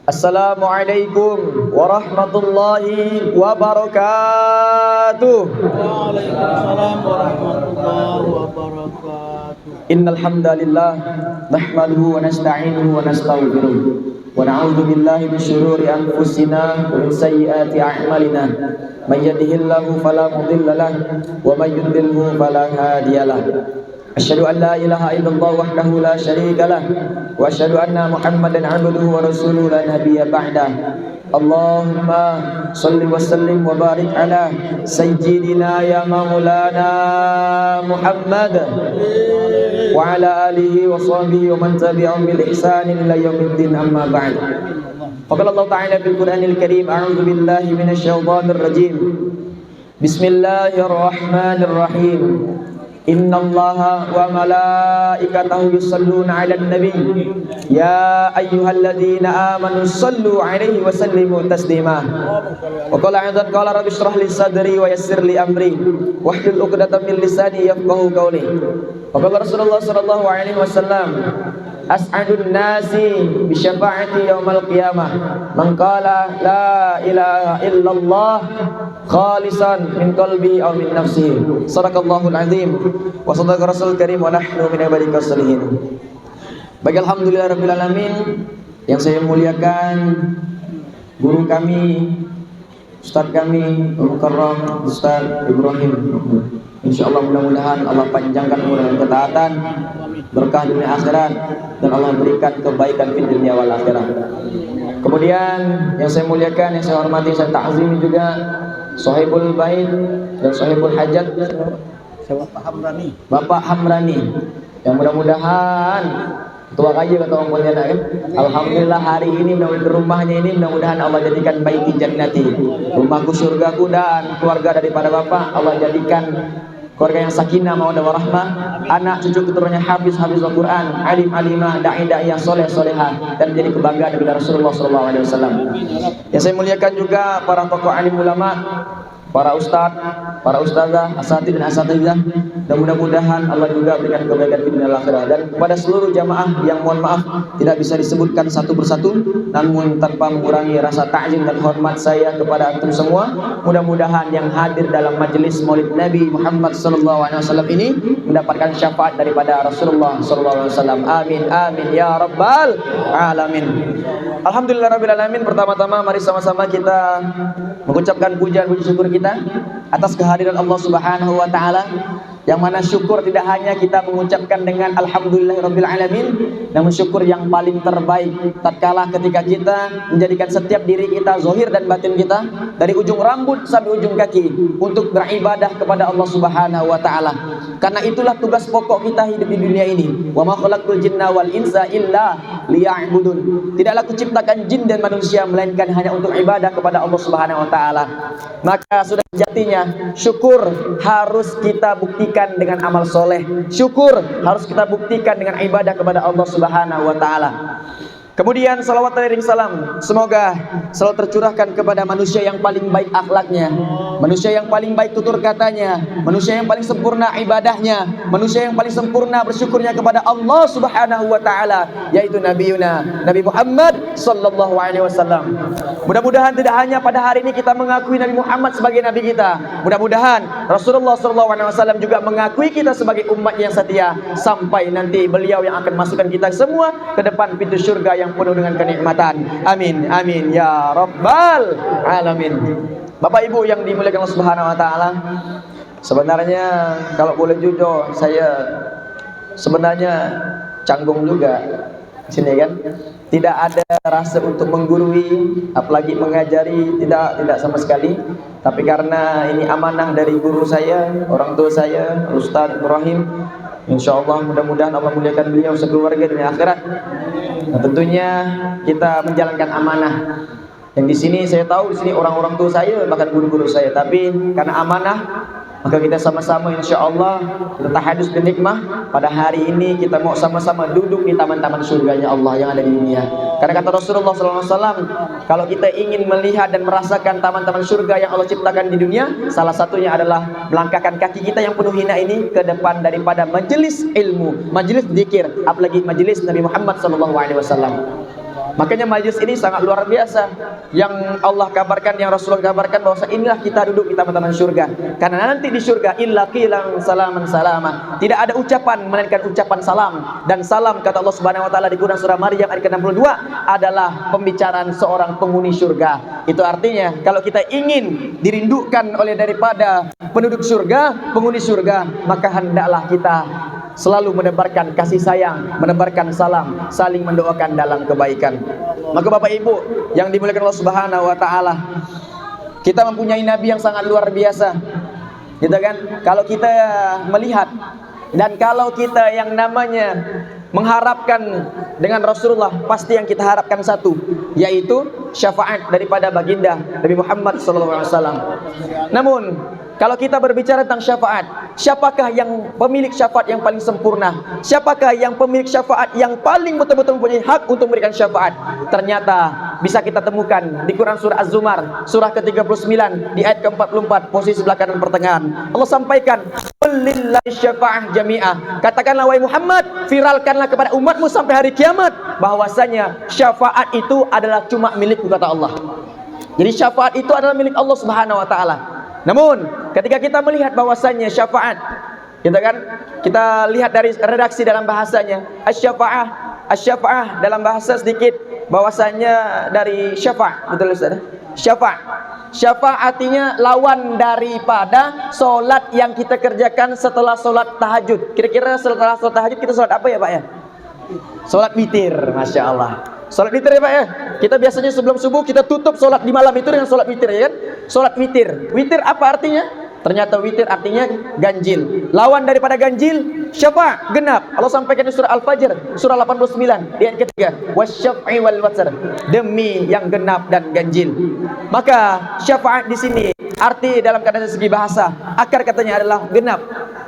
Assalamualaikum warahmatullahi wabarakatuh. Waalaikumsalam warahmatullahi wabarakatuh. Innal hamdalillah nahmaduhu wa nasta'inuhu wa nastaghfiruh wa na'udzu billahi min shururi anfusina wa min sayyiati a'malina. May yahdihillahu fala mudilla lahu wa may yudlilhu fala hadiya lahu. Asyhadu an la ilaha illallah wahdahu la syarika lah wa asyhadu anna Muhammadan 'abduhu wa rasuluhu la nabiyya ba'dah. Allahumma shalli wa sallim wa barik ala sayyidina ya maulana Muhammad wa ala alihi wa sahbihi wa man tabi'ahum bil ihsan ila yaumiddin, amma ba'd. Faqala Allah ta'ala fil Qur'anil Karim, a'udzu billahi minasy syaithanir rajim. Bismillahirrahmanirrahim. Innallaha wa malaikatahu yusholluna 'alan nabi ya ayyuhalladzina amanu shallu 'alaihi wa sallimu taslima. Wa qala 'azza qala rabbi shrah li sadri wa yassir li amri wahlul 'uqdatam min lisani yafqahu qawli. Wa qala Rasulullah sallallahu alaihi wasallam, as'adun nasi bi syafaati yaumil qiyamah man qala la ilaha illallah khalisan min qalbi aw min nafsihi. Sadaqallahul azim wa sadaqa rasul karim wa nahnu min ibadikas salihin. Bagi alhamdulillah rabbil alamin, yang saya muliakan guru kami, ustaz kami Mukarram Ustaz Ibrahim. Insyaallah mudah-mudahan Allah panjangkan umur dan ketaatan, berkah dunia akhirat, dan Allah berikan kebaikan di dunia wal akhirat. Kemudian yang saya muliakan, yang saya hormati, saya ta'zimi juga Sohibul Bait dan Sohibul Hajat Bapak Hamrani, yang mudah-mudahan tua aja kata orang Pontianak kan. Alhamdulillah hari ini mudah-mudahan rumahnya ini mudah-mudahan Allah jadikan baiti jannati, rumahku surgaku, dan keluarga daripada Bapak Allah jadikan keluarga yang sakinah mawaddah warahmah, anak cucu keturunannya hafiz Al-Quran, alim alimah, dai yang soleh solehah, dan menjadi kebanggaan daripada Rasulullah SAW. Yang saya muliakan juga para tokoh alim ulama, para ustadz, para ustazah, asatidz dan asatidzah, dan mudah-mudahan Allah juga berikan kebaikan di dunia akhirat. Dan kepada seluruh jamaah yang mohon maaf tidak bisa disebutkan satu persatu, namun tanpa mengurangi rasa ta'zim dan hormat saya kepada antum semua, mudah-mudahan yang hadir dalam majelis Maulid Nabi Muhammad SAW ini mendapatkan syafaat daripada Rasulullah SAW. Amin amin ya rabbal alamin. Alhamdulillah rabbil alamin. Pertama-tama mari sama-sama kita mengucapkan pujian puji syukur kita atas kehadiran Allah Subhanahu wa taala, yang mana syukur tidak hanya kita mengucapkan dengan alhamdulillahirabbil alamin, namun syukur yang paling terbaik tatkala ketika kita menjadikan setiap diri kita, zahir dan batin kita, dari ujung rambut sampai ujung kaki, untuk beribadah kepada Allah Subhanahu wa taala. Karena itulah tugas pokok kita hidup di dunia ini. Wa ma khalaqtul jinna wal insa illa liya'budun. Tidaklah kuciptakan jin dan manusia melainkan hanya untuk ibadah kepada Allah Subhanahu wa taala. Maka sudah sejatinya syukur harus kita buktikan dengan amal soleh. Syukur harus kita buktikan dengan ibadah kepada Allah Subhanahu wa taala. Kemudian salawat dan salam semoga selalu tercurahkan kepada manusia yang paling baik akhlaknya, manusia yang paling baik tutur katanya, manusia yang paling sempurna ibadahnya, manusia yang paling sempurna bersyukurnya kepada Allah Subhanahu wa taala, yaitu Nabiuna Nabi Muhammad sallallahu alaihi wasallam. Mudah-mudahan tidak hanya pada hari ini kita mengakui Nabi Muhammad sebagai nabi kita, mudah-mudahan Rasulullah sallallahu alaihi wasallam juga mengakui kita sebagai umat yang setia sampai nanti beliau yang akan masukkan kita semua ke depan pintu surga yang penuh dengan kenikmatan. Amin amin ya rabbal alamin. Bapak Ibu yang dimuliakan Allah Subhanahu wa taala, sebenarnya kalau boleh jujur, saya sebenarnya canggung juga di sini kan. Tidak ada rasa untuk menggurui, apalagi mengajari, tidak sama sekali. Tapi karena ini amanah dari guru saya, orang tua saya, Ustaz Ibrahim, insyaallah mudah-mudahan Allah muliakan beliau sekeluarga dunia akhirat. Nah, tentunya kita menjalankan amanah. Yang di sini saya tahu di sini orang-orang tua saya, bahkan guru-guru saya, tapi karena amanah maka kita sama-sama insyaallah bertahadus dan nikmah pada hari ini kita mau sama-sama duduk di taman-taman surganya Allah yang ada di dunia. Karena kata Rasulullah SAW, kalau kita ingin melihat dan merasakan taman-taman surga yang Allah ciptakan di dunia, salah satunya adalah melangkahkan kaki kita yang penuh hina ini ke depan daripada majelis ilmu, majelis zikir, apalagi majelis Nabi Muhammad SAW. Makanya majlis ini sangat luar biasa. Yang Allah kabarkan, yang Rasulullah kabarkan bahwa inilah kita duduk di taman-taman surga. Karena nanti di surga illa qilan salaman salama. Tidak ada ucapan melainkan ucapan salam. Dan salam kata Allah Subhanahu wa taala di Quran surah Maryam ayat ke-62 adalah pembicaraan seorang penghuni surga. Itu artinya kalau kita ingin dirindukan oleh daripada penduduk surga, penghuni surga, maka hendaklah kita selalu menebarkan kasih sayang, menebarkan salam, saling mendoakan dalam kebaikan. Maka Bapak Ibu yang dimuliakan Allah Subhanahu wa taala, kita mempunyai nabi yang sangat luar biasa. Gitu kan? Kalau kita melihat dan kalau kita yang namanya mengharapkan dengan Rasulullah, pasti yang kita harapkan satu, yaitu syafaat daripada baginda Nabi Muhammad SAW. Namun kalau kita berbicara tentang syafaat, siapakah yang pemilik syafaat yang paling sempurna? Siapakah yang pemilik syafaat yang paling betul-betul mempunyai hak untuk memberikan syafaat? Ternyata bisa kita temukan di Quran surah Az-Zumar, surah ke-39 di ayat ke-44, posisi sebelah kanan pertengahan. Allah sampaikan, "Lillahi syafa'ah jami'ah." Katakanlah wahai Muhammad, viralkanlah kepada umatmu sampai hari kiamat bahwasanya syafaat itu adalah cuma milikku, kata Allah. Jadi syafaat itu adalah milik Allah Subhanahu wa taala. Namun ketika kita melihat bahwasanya syafaat, kita lihat dari redaksi dalam bahasanya, asy-syafa'ah dalam bahasa sedikit bahwasanya dari syafa', betul Ustaz? Syafa' artinya lawan daripada solat yang kita kerjakan setelah solat tahajud. Kira-kira setelah solat tahajud kita solat apa ya Pak ya? Solat witir, Masya Allah. Solat witir ya Pak ya. Kita biasanya sebelum subuh kita tutup solat di malam itu dengan solat witir ya kan? Solat witir. Witir apa artinya? Ternyata witir artinya ganjil. Lawan daripada ganjil, syafa' genap. Allah sampaikan di surah Al-Fajr, surah 89, di ayat ketiga. Wasyaf'i wal watsar. Demi yang genap dan ganjil. Maka syafaat di sini arti dalam keadaan segi bahasa, akar katanya adalah genap.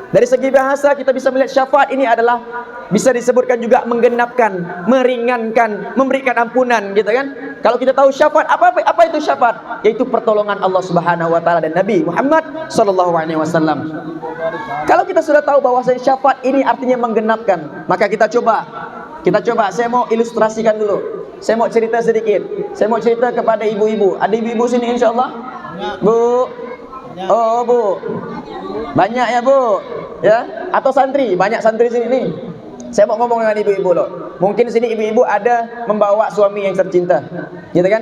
Dari segi bahasa kita bisa melihat syafaat ini adalah bisa disebutkan juga menggenapkan, meringankan, memberikan ampunan, gitu kan? Kalau kita tahu syafaat, apa itu syafaat? Yaitu pertolongan Allah Subhanahu wa taala dan Nabi Muhammad sallallahu alaihi wasallam. Kalau kita sudah tahu bahwa syafaat ini artinya menggenapkan, maka kita coba. Saya mau ilustrasikan dulu. Saya mau cerita sedikit. Saya mau cerita kepada ibu-ibu. Ada ibu-ibu sini insyaallah? Bu. Oh, Bu. Banyak ya, Bu? Ya? Atau santri? Banyak santri sini nih. Saya mau ngomong dengan ibu-ibu loh. Mungkin sini ibu-ibu ada membawa suami yang tercinta, gitu kan?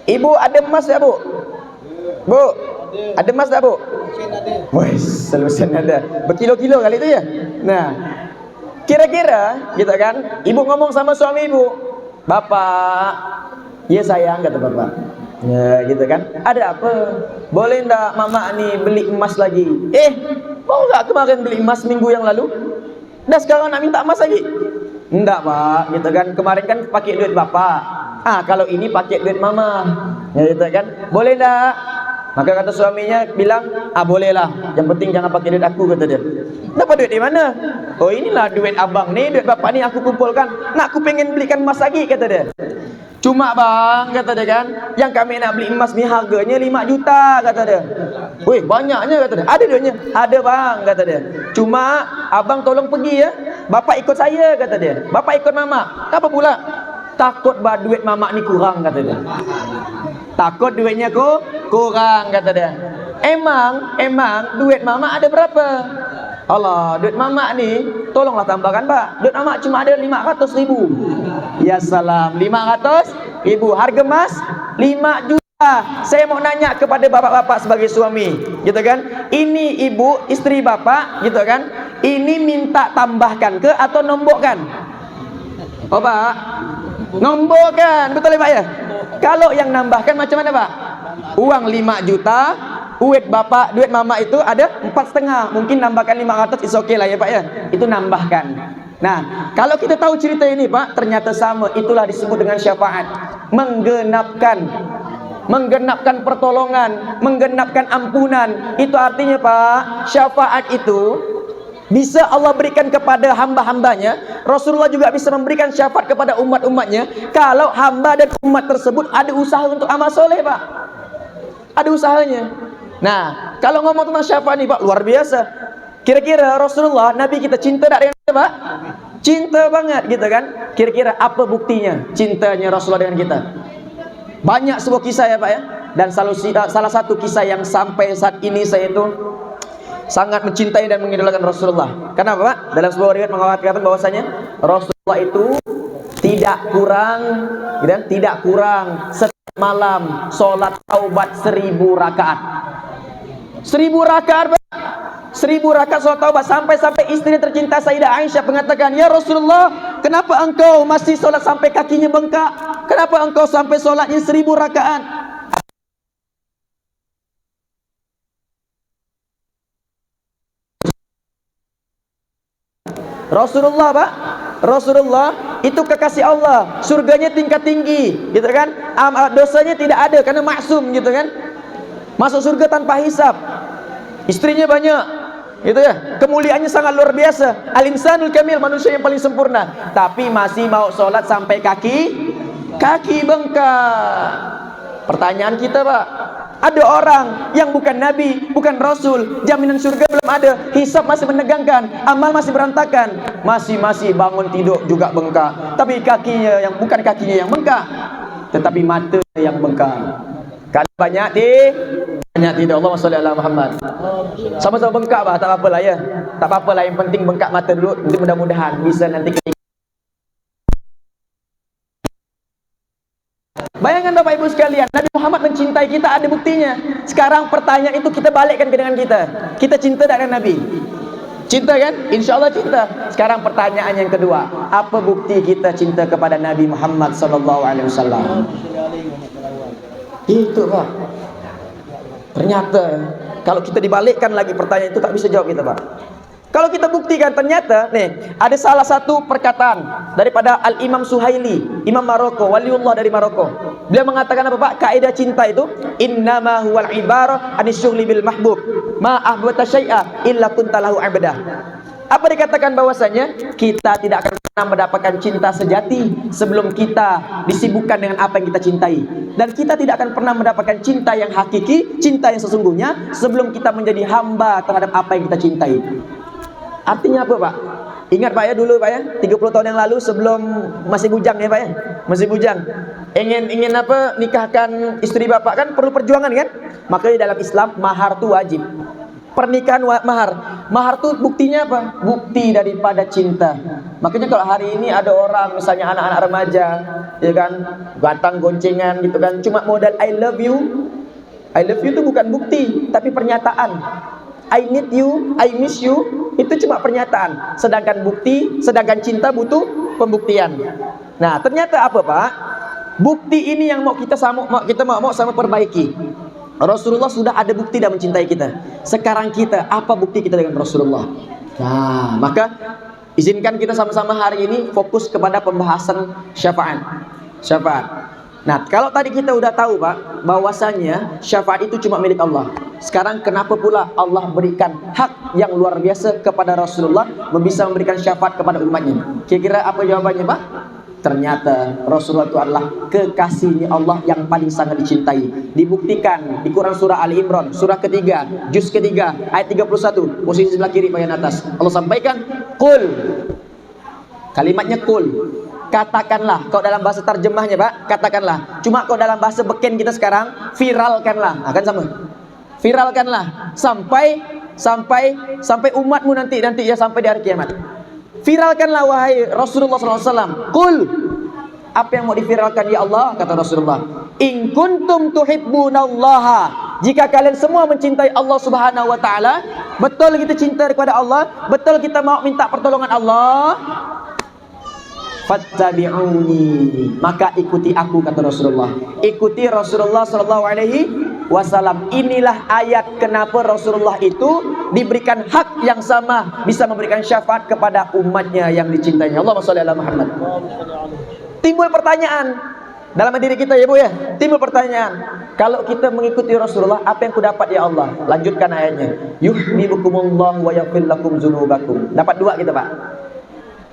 Ibu ada emas ya Bu? Bu, ada emas tak Bu? Wih, selusin ada. Berkilo-kilo kali itu ya. Nah, kira-kira, gitu kan? Ibu ngomong sama suami ibu, "Bapak, ya sayang," kata bapak. Ya, gitu kan? "Ada apa? Boleh ndak mama nih beli emas lagi?" Mau nggak kemarin beli emas minggu yang lalu? Dah sekarang nak minta emas lagi? Enggak Pak, gitu kan. Kemarin kan pakai duit bapak. Kalau ini pakai duit mama. Ya gitu kan. Boleh enggak? Maka kata suaminya bilang, bolehlah. Yang penting jangan pakai duit aku, kata dia. Dapat duit di mana? Oh, inilah duit abang nih, duit bapak nih aku kumpulkan. Nak aku pengen belikan emas lagi, kata dia. Cuma bang, kata dia kan, yang kami nak beli emas ni harganya 5 juta, kata dia. Wih, banyaknya, kata dia. Ada duitnya? Ada bang, kata dia. Cuma abang tolong pergi ya. Bapak ikut saya, kata dia. Bapak ikut mama. Apa pula? Takut bah duit mama ni kurang, kata dia. Takut duitnya kurang, kata dia. Emang duit mama ada berapa? Allah, duit mama ni tolonglah tambahkan Pak. Duit mama cuma ada 500.000. Ya salam, 500.000. Harga emas 5 juta. Saya mau nanya kepada bapak-bapak sebagai suami, gitu kan? Ini ibu, istri bapak, gitu kan? Ini minta tambahkan ke atau nombokkan? Oh Pak, nombokkan, betul ya Pak ya? Kalau yang nambahkan macam mana Pak? Uang 5 juta, duit bapak, duit mama itu ada 4,5. Mungkin nambahkan 500, is okay lah ya Pak ya. Itu nambahkan. Nah, kalau kita tahu cerita ini Pak, ternyata sama. Itulah disebut dengan syafaat. Menggenapkan pertolongan, menggenapkan ampunan. Itu artinya Pak, syafaat itu bisa Allah berikan kepada hamba-hambanya. Rasulullah juga bisa memberikan syafaat kepada umat-umatnya kalau hamba dan umat tersebut ada usaha untuk amal soleh Pak. Ada usahanya. Nah, kalau ngomong tentang syafaat nih Pak, luar biasa. Kira-kira Rasulullah, Nabi kita cinta tak dengan kita Pak? Cinta banget gitu kan. Kira-kira apa buktinya cintanya Rasulullah dengan kita? Banyak sebuah kisah ya Pak ya. Dan salah satu kisah yang sampai saat ini saya itu sangat mencintai dan mengidolakan Rasulullah. Kenapa Pak? Dalam sebuah riwayat mengatakan bahwasanya Rasulullah itu tidak kurang, gitu kan? Tidak kurang setiap malam sholat taubat 1000 rakaat. 1000 rakaat Pak. 1000 rakaat sholat taubat. Sampai istri tercinta Sayyidah Aisyah mengatakan, "Ya Rasulullah, kenapa engkau masih sholat sampai kakinya bengkak? Kenapa engkau sampai sholatnya 1000 rakaat?" Rasulullah Pak, Rasulullah itu kekasih Allah, surganya tingkat tinggi, gitu kan? Dosanya tidak ada karena maksum, gitu kan? Masuk surga tanpa hisab. Istrinya banyak, gitu ya. Kemuliaannya sangat luar biasa. Al-insanul kamil, manusia yang paling sempurna. Tapi masih mau sholat sampai kaki bengkak. Pertanyaan kita Pak, ada orang yang bukan nabi, bukan rasul, jaminan surga belum ada, hisab masih menegangkan, amal masih berantakan, masih bangun tidur juga bengkak. Tapi kakinya yang bukan kakinya yang bengkak, tetapi mata yang bengkak. Kalau banyak tidak. Allahumma sholli ala Muhammad. Sama-sama bengkak Pak, tak apa-apalah ya. Tak apa-apalah, yang penting bengkak mata dulu. Nanti mudah-mudahan bisa nanti. Bayangkan Bapak Ibu sekalian, Nabi Muhammad mencintai kita, ada buktinya. Sekarang pertanyaan itu kita balikkan ke dengan kita. Kita cinta dengan Nabi? Cinta kan? Insya Allah cinta. Sekarang pertanyaan yang kedua, apa bukti kita cinta kepada Nabi Muhammad SAW? Itu Pak. Ternyata kalau kita dibalikkan lagi pertanyaan itu tak bisa jawab kita Pak. Kalau kita buktikan, ternyata nih ada salah satu perkataan daripada Al-Imam Suhaili, Imam Maroko, waliullah dari Maroko. Dia mengatakan apa Pak? Kaidah cinta itu innama huwal ibarah anisyughli bil mahbub ma ahbata syai'a illa kuntalahu abdah. Apa dikatakan bahwasanya kita tidak akan pernah mendapatkan cinta sejati sebelum kita disibukkan dengan apa yang kita cintai, dan kita tidak akan pernah mendapatkan cinta yang hakiki, cinta yang sesungguhnya sebelum kita menjadi hamba terhadap apa yang kita cintai. Artinya apa Pak? Ingat Pak ya, dulu Pak ya, 30 tahun yang lalu sebelum masih bujang ya Pak ya, masih bujang, ingin apa, nikahkan istri Bapak kan perlu perjuangan kan? Makanya dalam Islam mahar itu wajib. Pernikahan mahar itu buktinya apa? Bukti daripada cinta. Makanya kalau hari ini ada orang misalnya anak-anak remaja ya kan, gantang goncengan gitu kan, cuma modal I love you itu bukan bukti tapi pernyataan. I need you, I miss you, itu cuma pernyataan. Sedangkan cinta butuh pembuktian. Nah, ternyata apa Pak? Bukti ini yang mau kita sama perbaiki. Rasulullah sudah ada bukti dan mencintai kita. Sekarang kita, apa bukti kita dengan Rasulullah? Nah, maka izinkan kita sama-sama hari ini fokus kepada pembahasan syafaat. Nah, kalau tadi kita udah tahu Pak, bahwasanya syafaat itu cuma milik Allah. Sekarang kenapa pula Allah berikan hak yang luar biasa kepada Rasulullah, bisa memberikan syafaat kepada umatnya? Kira-kira apa jawabannya Pak? Ternyata Rasulullah itu adalah kekasihnya Allah yang paling sangat dicintai. Dibuktikan di Quran surah Ali Imran, surah ketiga, juz ketiga, ayat 31, posisi sebelah kiri bagian atas. Allah sampaikan, "Qul." Kalimatnya qul. Katakanlah. Kalau dalam bahasa terjemahnya Pak, katakanlah. Cuma kalau dalam bahasa beken kita sekarang, viralkanlah. Akan sama. Viralkanlah sampai umatmu nanti ya, sampai di hari kiamat. Viralkanlah wahai Rasulullah SAW. Qul. Apa yang mau diviralkan ya Allah? Kata Rasulullah, in kuntum tuhibbunallaha. Jika kalian semua mencintai Allah Subhanahu wa taala, betul kita cinta kepada Allah, betul kita mau minta pertolongan Allah, fattabi'uni, maka ikuti aku, kata Rasulullah. Ikuti Rasulullah sallallahu alaihi wasallam. Inilah ayat kenapa Rasulullah itu diberikan hak yang sama, bisa memberikan syafaat kepada umatnya yang dicintainya. Allahumma sholli ala Muhammad. Timbul pertanyaan dalam diri kita ya Bu ya. Timbul pertanyaan, kalau kita mengikuti Rasulullah, apa yang ku dapat ya Allah? Lanjutkan ayatnya. Yuhibbukumullah wa yaghfir lakum dzunubakum. Dapat dua kita Pak.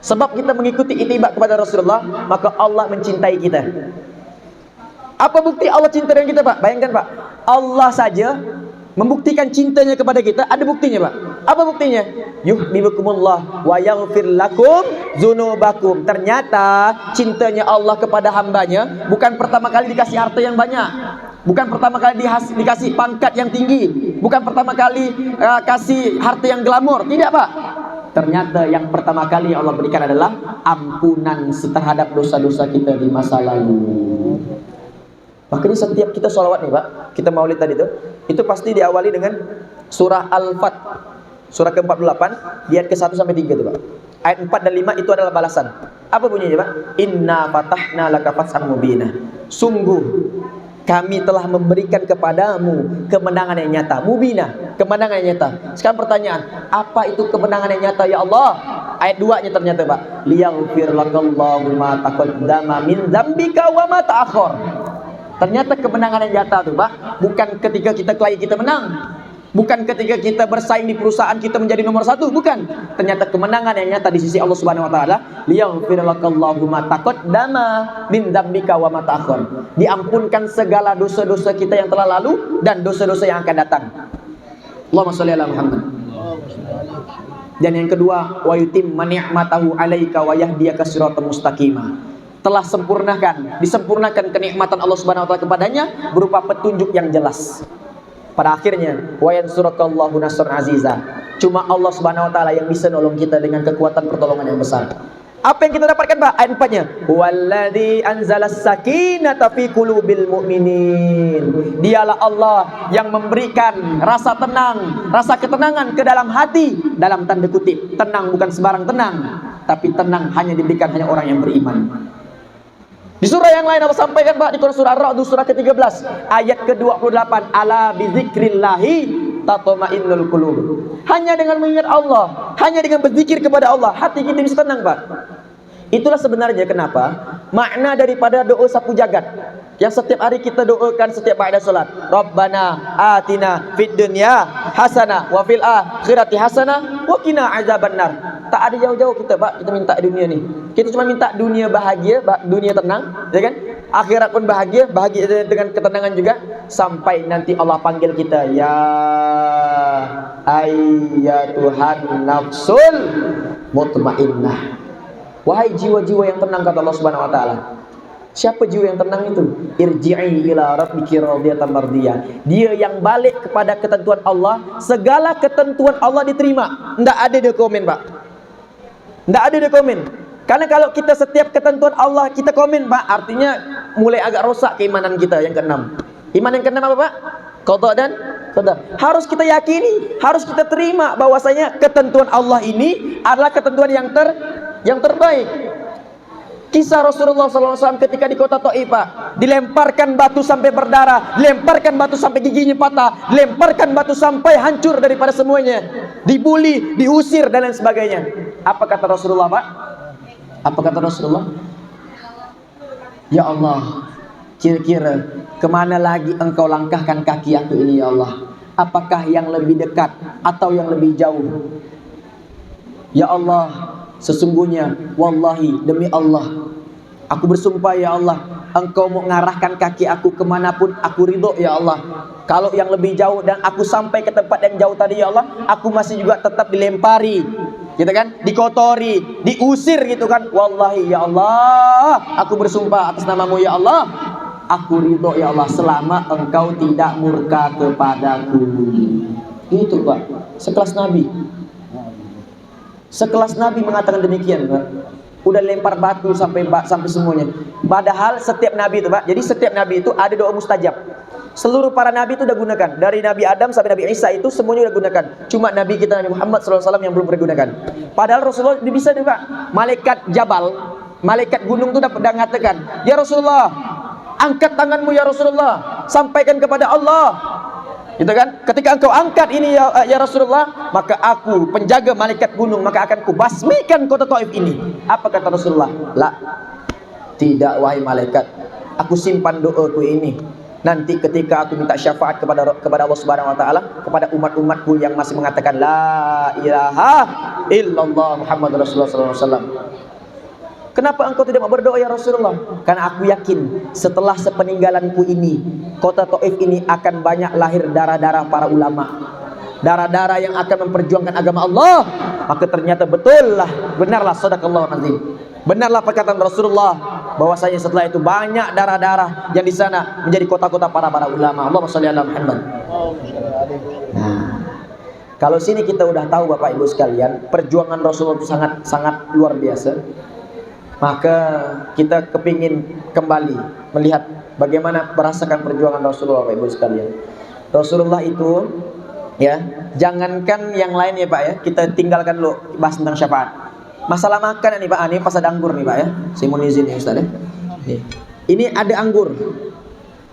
Sebab kita mengikuti ittiba kepada Rasulullah, maka Allah mencintai kita. Apa bukti Allah cinta dengan kita Pak? Bayangkan Pak, Allah saja membuktikan cintanya kepada kita, ada buktinya Pak. Apa buktinya? Yuhibbukumullah wa yaghfir lakum dzunubakum. Ternyata cintanya Allah kepada hambanya bukan pertama kali dikasih harta yang banyak, bukan pertama kali dikasih pangkat yang tinggi, bukan pertama kali kasih harta yang glamor. Tidak, Pak. Ternyata yang pertama kali yang Allah berikan adalah ampunan terhadap dosa-dosa kita di masa lalu. Makanya setiap kita sholawat nih, Pak, kita maulid tadi itu pasti diawali dengan surah Al-Fat, surah ke-48, di ayat ke-1 sampai 3 tuh, Pak. Ayat 4 dan 5 itu adalah balasan. Apa bunyinya, Pak? Inna fatahna laka fathan mubina. Sungguh kami telah memberikan kepadamu kemenangan yang nyata. Mubina, kemenangan yang nyata. Sekarang pertanyaan, apa itu kemenangan yang nyata ya Allah? Ayat 2-nya ternyata, Pak. Liyaghfir lakallahu ma taqaddama min dzambika wa ma ta'akhkhar. Ternyata kemenangan yang nyata tuh, Pak, bukan ketika kita kelahi kita menang, bukan ketika kita bersaing di perusahaan kita menjadi nomor 1, bukan. Ternyata kemenangan yang nyata di sisi Allah Subhanahu wa taala, liyaghfir lakallahu ma taqaddama min dzambika wa ma ta'akhkhar. Diampunkan segala dosa-dosa kita yang telah lalu dan dosa-dosa yang akan datang. Allahumma shalli ala Muhammad. Dan yang kedua, wa yutimma ni'matahu 'alaika wa yahdiyaka siratan mustaqima. Telah disempurnakan kenikmatan Allah Subhanahu wa taala kepadanya berupa petunjuk yang jelas. Pada akhirnya, wa yansurakallahu nasran aziza. Cuma Allah Subhanahu wa taala yang bisa nolong kita dengan kekuatan pertolongan yang besar. Apa yang kita dapatkan, Pak? Ayat 4-nya. Walladzi anzalas sakinata fi qulubil mu'minin. Dialah Allah yang memberikan rasa tenang, rasa ketenangan ke dalam hati, dalam tanda kutip. Tenang bukan sembarang tenang, tapi tenang hanya diberikan hanya orang yang beriman. Di surah yang lain Allah sampaikan, Pak, di surah Ar-Ra'd surah ke-13 ayat ke-28, ala bizikrillahi tatma'innul qulub. Hanya dengan mengingat Allah, hanya dengan berzikir kepada Allah, hati kita bisa tenang, Pak. Itulah sebenarnya kenapa makna daripada doa sapu jagat yang setiap hari kita doakan setiap ba'da salat. Rabbana atina fid dunya hasanah wa fil akhirati hasanah wa qina azabannar. Tak ada jauh-jauh kita, Pak, kita minta dunia nih. Kita cuma minta dunia bahagia, dunia tenang, ya kan? Akhirat pun bahagia dengan ketenangan juga, sampai nanti Allah panggil kita, ya ayyatuhan nafsul mutmainnah. Wahai jiwa-jiwa yang tenang, kata Allah Subhanahu wa taala. Siapa jiwa yang tenang itu? Irji'i ila rabbiki radiyatan mardiyah. Dia yang balik kepada ketentuan Allah, segala ketentuan Allah diterima. Enggak ada dia komen, Pak. Enggak ada dia komen. Karena kalau kita setiap ketentuan Allah kita komen, Pak, artinya mulai agak rosak keimanan kita. Yang keenam. Iman yang keenam apa, Pak? Qada dan qadar. Harus kita yakini, harus kita terima bahwasanya ketentuan Allah ini adalah ketentuan yang terbaik. Kisah Rasulullah SAW ketika di kota Taif, Pak, dilemparkan batu sampai berdarah, dilemparkan batu sampai giginya patah, dilemparkan batu sampai hancur daripada semuanya, dibuli, diusir dan lain sebagainya. Apa kata Rasulullah, Pak? Apa kata Rasulullah? Ya Allah, kira-kira kemana lagi engkau langkahkan kaki aku ini, ya Allah? Apakah yang lebih dekat atau yang lebih jauh? Ya Allah, sesungguhnya, wallahi, demi Allah, aku bersumpah ya Allah, engkau mau ngarahkan kaki aku kemanapun aku ridho ya Allah. Kalau yang lebih jauh dan aku sampai ke tempat yang jauh tadi ya Allah, aku masih juga tetap dilempari, gitu kan, dikotori, diusir gitu kan. Wallahi ya Allah, aku bersumpah atas namamu ya Allah, aku ridho ya Allah selama engkau tidak murka kepadaku. Itu, Pak, sekelas Nabi. Sekelas Nabi mengatakan demikian, Pak. Udah lempar batu sampai semuanya. Padahal setiap Nabi itu, Pak, jadi setiap Nabi itu ada doa mustajab. Seluruh para Nabi itu udah gunakan. Dari Nabi Adam sampai Nabi Isa itu semuanya udah gunakan. Cuma Nabi kita Nabi Muhammad SAW yang belum pernah gunakan. Padahal Rasulullah bisa nih, Pak. Malaikat Jabal, malaikat gunung itu udah mengatakan, ya Rasulullah, angkat tanganmu ya Rasulullah, sampaikan kepada Allah. Gitu kan? Ketika engkau angkat ini ya Rasulullah, maka aku penjaga malaikat gunung, maka akan kubasmikan kota Taif ini. Apa kata Rasulullah? La, tidak wahai malaikat, aku simpan doaku ini. Nanti ketika aku minta syafaat kepada Allah Subhanahu wa taala, kepada umat-umatku yang masih mengatakan la ilaha illallah Muhammadur Rasulullah sallallahu alaihi wasallam. Kenapa engkau tidak mau berdoa ya Rasulullah? Karena aku yakin setelah sepeninggalanku ini, kota Taif ini akan banyak lahir darah-darah para ulama. darah-darah yang akan memperjuangkan agama Allah, maka ternyata benarlah sadaqallahu azim. Benarlah perkataan Rasulullah bahwasanya setelah itu banyak darah-darah yang di sana menjadi kota-kota para ulama. Allahumma shalli ala Muhammad. Nah, kalau sini kita udah tahu Bapak Ibu sekalian, perjuangan Rasulullah itu sangat luar biasa. Maka kita kepingin kembali melihat bagaimana merasakan perjuangan Rasulullah Bapak Ibu sekalian. Rasulullah itu ya, jangankan yang lain ya Pak ya, kita tinggalkan dulu bahas tentang syafaat. Masalah makan nih Pak, ini pas ada anggur nih Pak ya. Saya mohon izin ya Ustaz ya. Ini ada anggur.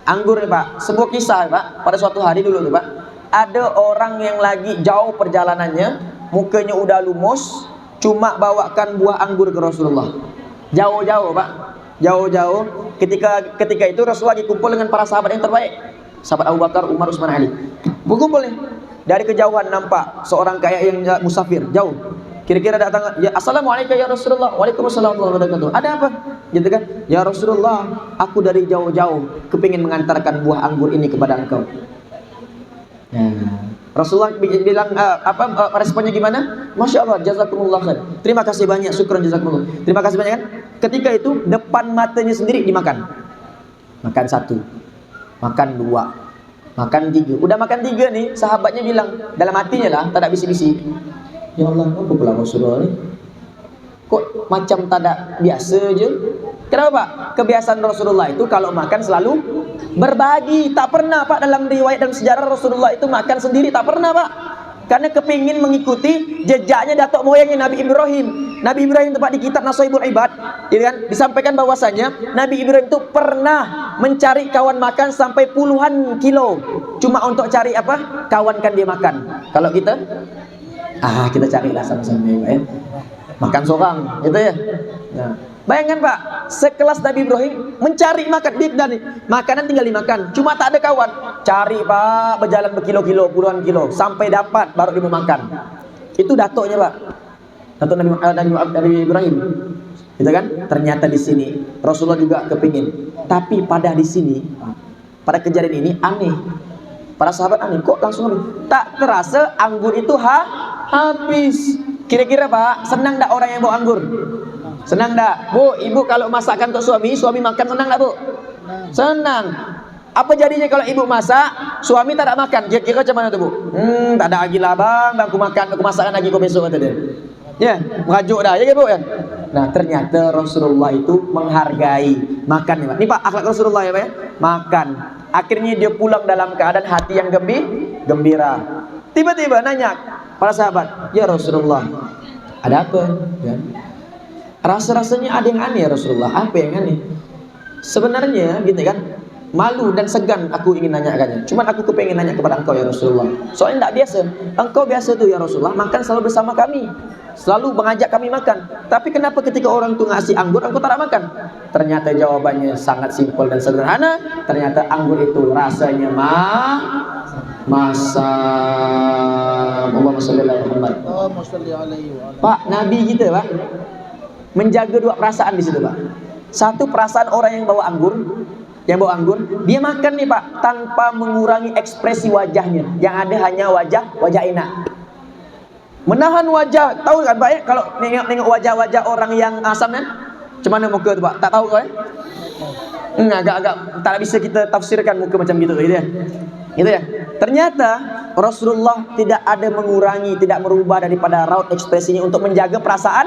Anggur nih Pak, sebuah kisah ya Pak. Pada suatu hari dulu nih Pak, ada orang yang lagi jauh perjalanannya, mukanya udah lumus, cuma bawakan buah anggur ke Rasulullah. Jauh-jauh Pak, jauh-jauh. Ketika itu Rasulullah lagi kumpul dengan para sahabat yang terbaik, sahabat Abu Bakar, Umar, Utsman, Ali. Berkumpul nih. Dari kejauhan nampak seorang kayak yang musafir, jauh. Kira-kira datang, ya assalamualaikum ya Rasulullah. Waalaikumsalam warahmatullahi wabarakatuh. Ada apa? Gitu kan? Ya Rasulullah, aku dari jauh-jauh kepingin mengantarkan buah anggur ini kepada engkau. Nah, Rasulullah bilang responnya gimana? Masya Allah, jazakumullah khair. Terima kasih banyak, syukran jazakumullah. Terima kasih banyak kan? Ketika itu depan matanya sendiri dimakan. Makan satu, makan dua, makan tiga. Udah makan tiga nih, sahabatnya bilang dalam hatinya lah, tak ada bisi-bisi. Ya Allah, apa pula Rasulullah ni? Kok macam tak ada biasa je? Kenapa Pak? Kebiasaan Rasulullah itu kalau makan selalu berbagi. Tak pernah Pak dalam riwayat dan sejarah Rasulullah itu makan sendiri, tak pernah Pak. Karena kepingin mengikuti jejaknya datuk moyangnya Nabi Ibrahim. Nabi Ibrahim tempat di kitab Nasaibul Ibad, ya kan? Disampaikan bahwasanya Nabi Ibrahim itu pernah mencari kawan makan sampai puluhan kilo, cuma untuk cari apa? Kawankan dia makan. Kalau kita kita carilah sama-sama ya. Makan seorang, gitu ya. Nah, bayangkan Pak, sekelas Nabi Ibrahim mencari makan nih. Makanan tinggal dimakan, cuma tak ada kawan. Cari Pak, berjalan berkilo-kilo, puluhan kilo, sampai dapat baru dia mau makan. Itu datuknya Pak, datuk Nabi Ibrahim. Gitu kan? Ternyata di sini Rasulullah juga kepingin. Tapi pada di sini, pada kejadian ini aneh. Para sahabat aneh, kok langsung habis? Tak terasa anggur itu habis. Kira-kira Pak, senang tak orang yang bawa anggur? Senang tak? Bu, ibu kalau masakkan untuk suami makan senang tak Bu? Senang. Apa jadinya kalau ibu masak, suami tak ada makan? Kira-kira macam mana tu Bu? Tak ada lagi lah bang, aku masakkan lagi kau besok kata dia. Ya, merajuk dah, ya kan Bu ya? Nah ternyata Rasulullah itu menghargai makan nih Pak. Ini Pak akhlak Rasulullah ya Pak ya? Makan. Akhirnya dia pulang dalam keadaan hati yang gembira. Tiba-tiba nanya para sahabat, ya Rasulullah, ada apa? Ya. Rasa-rasanya ada yang aneh ya Rasulullah. Apa yang aneh? Sebenarnya gitu kan, malu dan segan aku ingin nanyakannya. Cuman aku kepengen nanya kepada engkau ya Rasulullah. Soalnya tidak biasa. Engkau biasa tuh ya Rasulullah makan selalu bersama kami, selalu mengajak kami makan. Tapi kenapa ketika orang tuh ngasih anggur engkau tak makan? Ternyata jawabannya sangat simpel dan sederhana. Ternyata anggur itu rasanya masam. Allahumma shalli ala Muhammad. Pak, Nabi kita Pak menjaga dua perasaan di situ Pak. Satu, perasaan orang yang bawa anggur, dia makan nih Pak tanpa mengurangi ekspresi wajahnya. Yang ada hanya wajah enak. Menahan wajah, tahu kan Pak ya? Kalau nengok wajah-wajah orang yang asam kan, macam mana muka tu Pak? Tak tahu kan? Agak-agak tak bisa kita tafsirkan muka macam gitu ya. Gitu ya. Ternyata Rasulullah tidak ada mengurangi, tidak merubah daripada raut ekspresinya untuk menjaga perasaan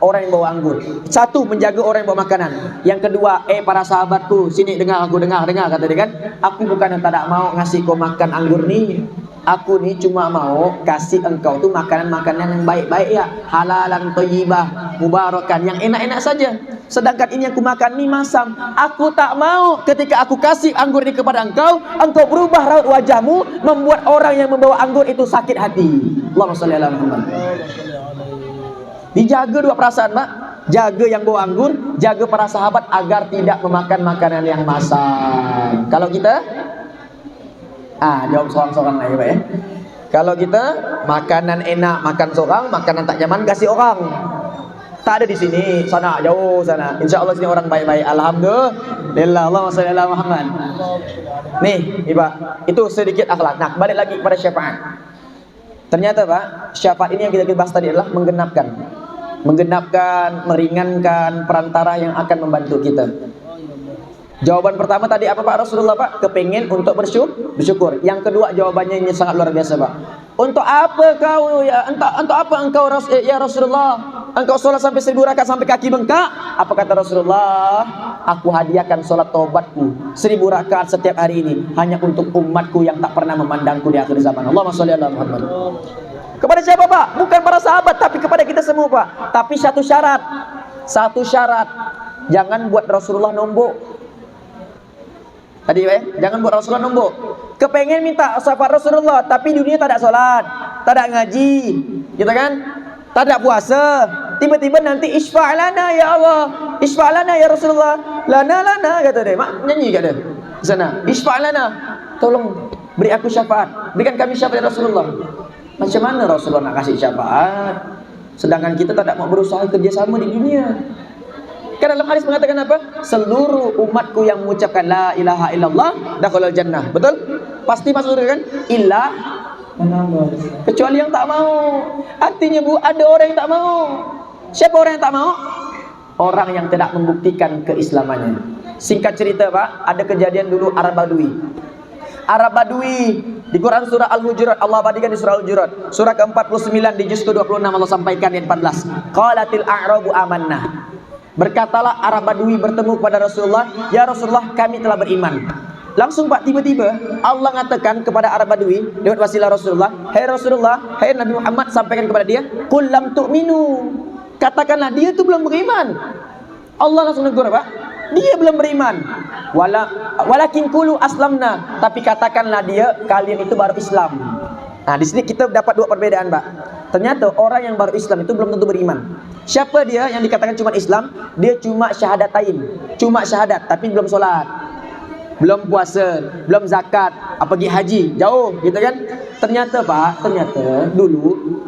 orang yang bawa anggur. Satu, menjaga orang yang bawa makanan. Yang kedua, para sahabatku, sini dengar kata dia kan. Aku bukan yang tak mau ngasih kau makan anggur nih. Aku nih cuma mau kasih engkau tuh makanan-makanan yang baik-baik ya, halalan thayyibah, mubarakan, yang enak-enak saja. Sedangkan ini yang aku makan nih masam. Aku tak mau ketika aku kasih anggur ini kepada engkau berubah raut wajahmu, membuat orang yang membawa anggur itu sakit hati. Allahumma shalli ala Muhammad. Dijaga dua perasaan Pak. Jaga yang bawa anggur, jaga para sahabat agar tidak memakan makanan yang masam. Kalau kita jawab seorang-seorang lah ya Pak ya. Kalau kita makanan enak makan seorang, makanan tak nyaman kasih orang. Tak ada di sini, sana jauh sana. Insya Allah sini orang baik-baik. Alhamdulillah. Allahumma shalli ala Muhammad. Nih, Ibu, itu sedikit akhlak. Nah, balik lagi kepada syafaat. Ternyata Pak, syafaat ini yang kita bahas tadi adalah menggenapkan, meringankan perantara yang akan membantu kita. Jawaban pertama tadi apa Pak Rasulullah Pak? Kepengen untuk bersyukur. Yang kedua jawabannya ini sangat luar biasa Pak. Untuk apa kau ya? Untuk apa engkau ya Rasulullah? Engkau sholat sampai 1000 rakaat sampai kaki bengkak? Apa kata Rasulullah? Aku hadiahkan sholat taubatku 1000 rakaat setiap hari ini hanya untuk umatku yang tak pernah memandangku di akhir zaman. Allahumma sholli ala Muhammad. Kepada siapa Pak? Bukan para sahabat, tapi kepada kita semua Pak. Tapi satu syarat, jangan buat Rasulullah nombok. Tadi jangan buat Rasulullah nombok. Kepengen minta syafaat Rasulullah, tapi dunia tak ada sholat, tak ada ngaji, gitu kan? Tak ada puasa. Tiba-tiba nanti isfa'lana ya Allah, isfa'lana ya Rasulullah, lana kata dia. Mak nyanyi kat dia di sana. Isfa'lana, tolong beri aku syafaat, berikan kami syafaat ya Rasulullah. Macam mana Rasulullah nak kasih syafaat, sedangkan kita tak mau berusaha kerjasama di dunia? Kan dalam hadis mengatakan apa? Seluruh umatku yang mengucapkan la ilaha illallah dakhalul jannah. Betul? Pasti masuk surga kan? Illa kecuali yang tak mau. Artinya Bu, ada orang yang tak mau. Siapa orang yang tak mau? Orang yang tidak membuktikan keislamannya. Singkat cerita Pak, ada kejadian dulu Arab Badui di Quran surah Al-Hujurat, Allah abadikan di surah Al-Hujurat surah ke-49 di juz ke-26 Allah sampaikan di 14. Qalatil a'rabu amanna. Berkatalah Arab Badui bertemu kepada Rasulullah, ya Rasulullah kami telah beriman. Langsung Pak, tiba-tiba Allah mengatakan kepada Arab Badui lewat wasilah Rasulullah, hai Rasulullah, hai Nabi Muhammad, sampaikan kepada dia, qul lam tu'minu, katakanlah dia itu belum beriman. Allah langsung negur Pak, dia belum beriman. Walakin qulu aslamna, tapi katakanlah dia, kalian itu baru Islam. Nah, di sini kita dapat dua perbedaan Pak. Ternyata orang yang baru Islam itu belum tentu beriman. Siapa dia yang dikatakan cuma Islam? Dia cuma syahadatain, cuma syahadat, tapi belum solat, belum puasa, belum zakat, pergi haji, jauh, gitu kan? Ternyata Pak, dulu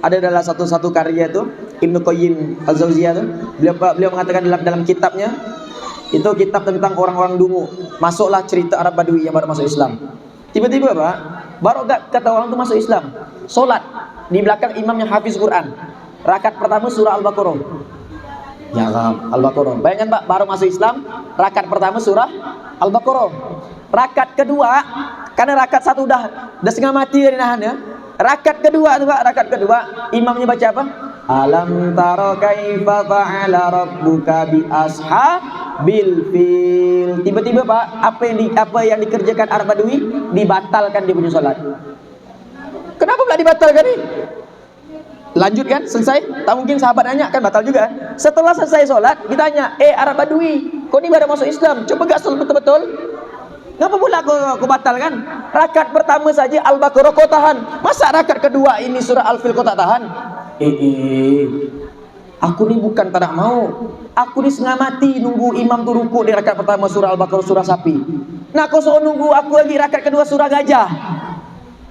ada dalam satu karya itu Ibnu Qayyim Al-Jauziyah itu, beliau mengatakan dalam kitabnya, itu kitab tentang orang-orang dungu. Masuklah cerita Arab Badui yang baru masuk Islam. Tiba-tiba Pak, baru kata orang itu masuk Islam, solat di belakang imam yang hafiz Quran. Rakaat pertama surah Al-Baqarah. Ya Al-Baqarah. Bayangkan Pak, baru masuk Islam, rakaat pertama surah Al-Baqarah. Rakaat kedua, karena rakaat satu udah setengah mati dari nahannya. Rakaat kedua tuh Pak, rakaat kedua imamnya baca apa? Alam tara kaifa fa'ala rabbuka bi ashabil fil. Tiba-tiba Pak, apa yang dikerjakan Arab Badui dibatalkan dia punya salat. Kenapa pula dibatalkan nih? Lanjut kan, selesai. Tak mungkin sahabat nanya kan, batal juga. Setelah selesai sholat, ditanya, Arab Badui, kau ni baru masuk Islam, coba gak sholat betul-betul? Ngapa pula kau batal kan? Rakaat pertama saja Al-Baqarah kau tahan, masa rakaat kedua ini surah Al-Fil kau tak tahan? Aku ni bukan tak nak mau, aku ni setengah mati nunggu imam tu ruku di rakaat pertama surah Al-Baqarah surah sapi. Nah kau suruh nunggu aku lagi rakaat kedua surah gajah.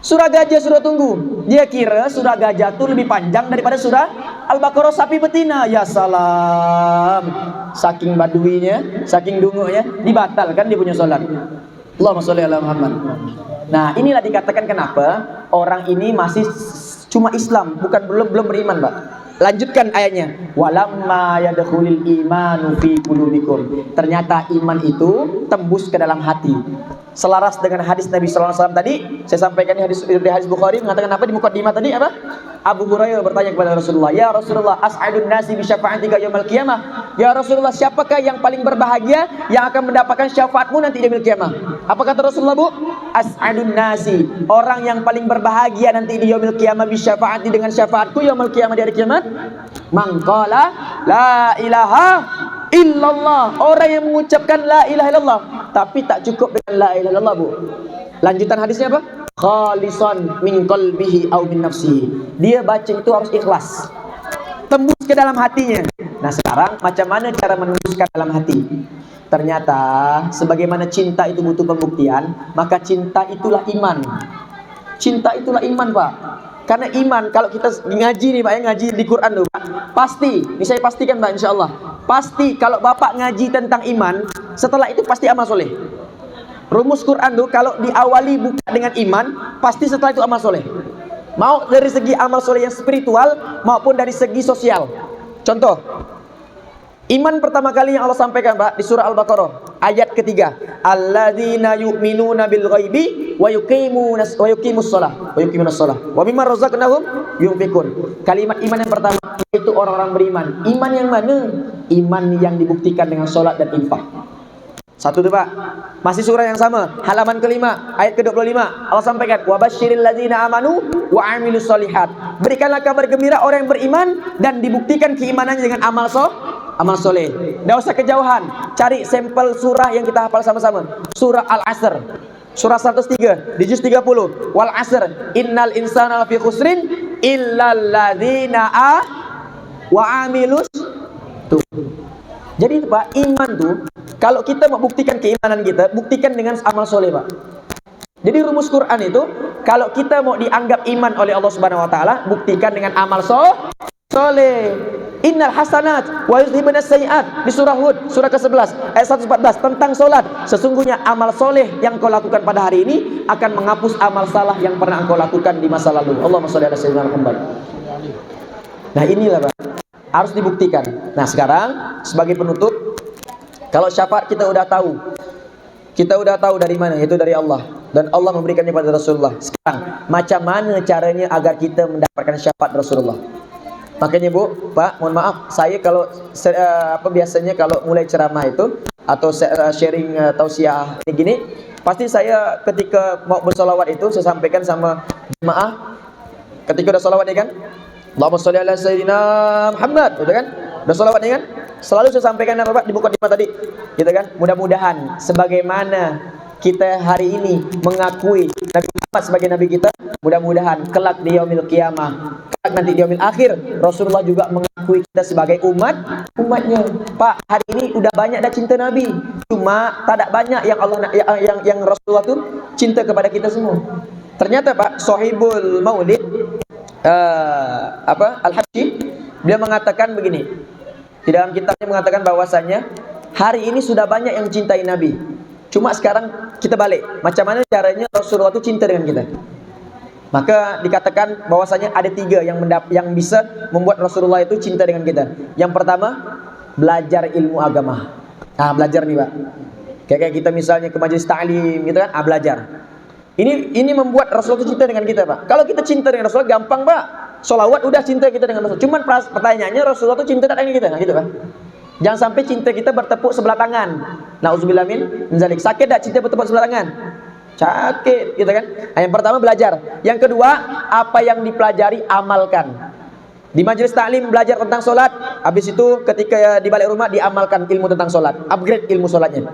Surah gajah sudah tunggu. Dia kira surah gajah itu lebih panjang daripada surah Al-Baqarah sapi betina. Ya salam. Saking baduinya, saking dungunya, dibatalkan dia punya sholat. Allahumma sholli ala Muhammad. Nah, inilah dikatakan kenapa orang ini masih cuma Islam, bukan belum beriman, Pak. Lanjutkan ayatnya. Walamma yadkhulul imanu fi qulubikum. Ternyata iman itu tembus ke dalam hati. Selaras dengan hadis Nabi sallallahu alaihi wasallam tadi, saya sampaikan di hadis Bukhari mengatakan apa di mukaddimah tadi apa? Abu Hurairah bertanya kepada Rasulullah, "Ya Rasulullah, as'adun nasi bi syafa'atika yaumil qiyamah?" Ya Rasulullah, siapakah yang paling berbahagia yang akan mendapatkan syafaatmu nanti di yaumil qiyamah? Apa kata Rasulullah, Bu? As'adun nasi, orang yang paling berbahagia nanti di yaumil qiyamah bi syafa'ati dengan syafaatku yaumil qiyamah di hari kiamat. Man qala la ilaha illallah, orang yang mengucapkan la ilaha illallah tapi tak cukup dengan la ilaha illallah, Bu. Lanjutan hadisnya apa? Khalisan min qalbihi aw min nafsihi. Dia baca itu harus ikhlas, tembus ke dalam hatinya. Nah, sekarang macam mana cara menembuskan dalam hati? Ternyata sebagaimana cinta itu butuh pembuktian, maka cinta itulah iman. Cinta itulah iman, Pak. Karena iman, kalau kita ngaji nih Pak, ya, ngaji di Quran tuh Pak, pasti, ini saya pastikan Pak, insya Allah, pasti kalau Bapak ngaji tentang iman, setelah itu pasti amal soleh. Rumus Quran tuh kalau diawali buka dengan iman, pasti setelah itu amal soleh. Mau dari segi amal soleh yang spiritual maupun dari segi sosial. Contoh, iman pertama kali yang Allah sampaikan Pak di surah Al-Baqarah ayat ketiga, alladzina yu'minuna bil ghaibi wa yuqimus shalah wa mimma razaqnahum yunfikun. Kalimat iman yang pertama itu orang-orang beriman. Iman yang mana? Iman yang dibuktikan dengan salat dan infak. Satu tuh Pak. Masih surah yang sama, halaman kelima, ayat ke-25. Allah sampaikan, wa basyiril ladzina amanu wa amilus solihat. Berikanlah kabar gembira orang yang beriman dan dibuktikan keimanannya dengan amal soleh. Tidak usah kejauhan. Cari sampel surah yang kita hafal sama-sama. Surah Al-Asr. Surah 103 di juz 30. Wal asr innal insana lafi khusrin illal ladzina wa amilus. Tuh. Jadi Pak, iman tuh kalau kita mau buktikan keimanan kita, buktikan dengan amal soleh Pak. Jadi rumus Quran itu, kalau kita mau dianggap iman oleh Allah Subhanahu Wa Taala, buktikan dengan amal soleh. Innal hasanat wa yuzhibunas sayiat di surah Hud, surah ke-11 ayat 114 tentang solat. Sesungguhnya amal soleh yang kau lakukan pada hari ini akan menghapus amal salah yang pernah engkau lakukan di masa lalu. Allahumma sholli ala sayyidina Muhammad. Nah inilah Pak, harus dibuktikan. Nah sekarang sebagai penutup, kalau syafaat kita udah tahu dari mana, yaitu dari Allah, dan Allah memberikannya pada Rasulullah. Sekarang macam mana caranya agar kita mendapatkan syafaat Rasulullah? Makanya Bu, Pak, mohon maaf, saya kalau biasanya kalau mulai ceramah itu atau sharing tausiah ini gini, pasti saya ketika mau bersolawat itu saya sampaikan sama jemaah. Ketika udah solawat ya kan, Allahumma sholli ala sayyidina Muhammad, gitu kan? Udah solawat ya kan? Selalu saya sampaikan apa Pak di mukadimah tadi, gitu kan? Mudah-mudahan sebagaimana kita hari ini mengakui Nabi Muhammad sebagai Nabi kita, mudah-mudahan kelak di yaumil qiyamah, kelak nanti di yaumil akhir, Rasulullah juga mengakui kita sebagai umatnya. Pak, hari ini udah banyak dah cinta Nabi, cuma tak ada banyak yang Allah yang Rasulullah tuh cinta kepada kita semua. Ternyata Pak, Sohibul Maulid Al-Habsyi, dia mengatakan begini. Di dalam kitabnya mengatakan bahwasanya hari ini sudah banyak yang cintai Nabi. Cuma sekarang kita balik. Macam mana caranya Rasulullah itu cinta dengan kita? Maka dikatakan bahwasanya ada 3 yang bisa membuat Rasulullah itu cinta dengan kita. Yang pertama, belajar ilmu agama. Nah, belajar nih Pak. Kayak kita misalnya ke majelis ta'lim gitu kan, belajar. Ini membuat Rasulullah itu cinta dengan kita Pak. Kalau kita cinta dengan Rasulullah gampang Pak. Sholawat udah cinta kita dengan Rasul. Cuman pertanyaannya Rasulullah itu cinta tak dengan kita, nah, gitu kan? Jangan sampai cinta kita bertepuk sebelah tangan. Nauzubillah min zalik. Sakit tak cinta bertepuk sebelah tangan? Sakit, gitu kan? Nah, yang pertama belajar. Yang kedua, apa yang dipelajari amalkan. Di majelis taklim belajar tentang solat. Habis itu ketika di balik rumah diamalkan ilmu tentang solat. Upgrade ilmu solatnya.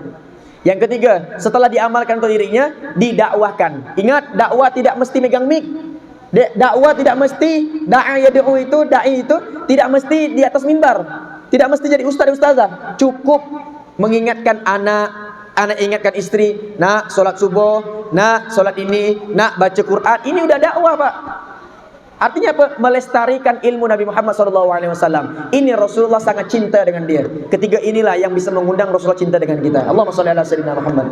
Yang ketiga, setelah diamalkan untuk dirinya, didakwahkan. Ingat, dakwah tidak mesti megang mic. Dakwah tidak mesti dai itu tidak mesti di atas mimbar, tidak mesti jadi ustazah. Cukup mengingatkan anak ingatkan istri, nak solat subuh, nak solat ini, nak baca Quran. Ini udah dakwah Pak. Artinya apa? Melestarikan ilmu Nabi Muhammad SAW. Ini Rasulullah sangat cinta dengan dia. Ketiga inilah yang bisa mengundang Rasulullah cinta dengan kita. Allahumma sholli ala sayyidina Muhammad.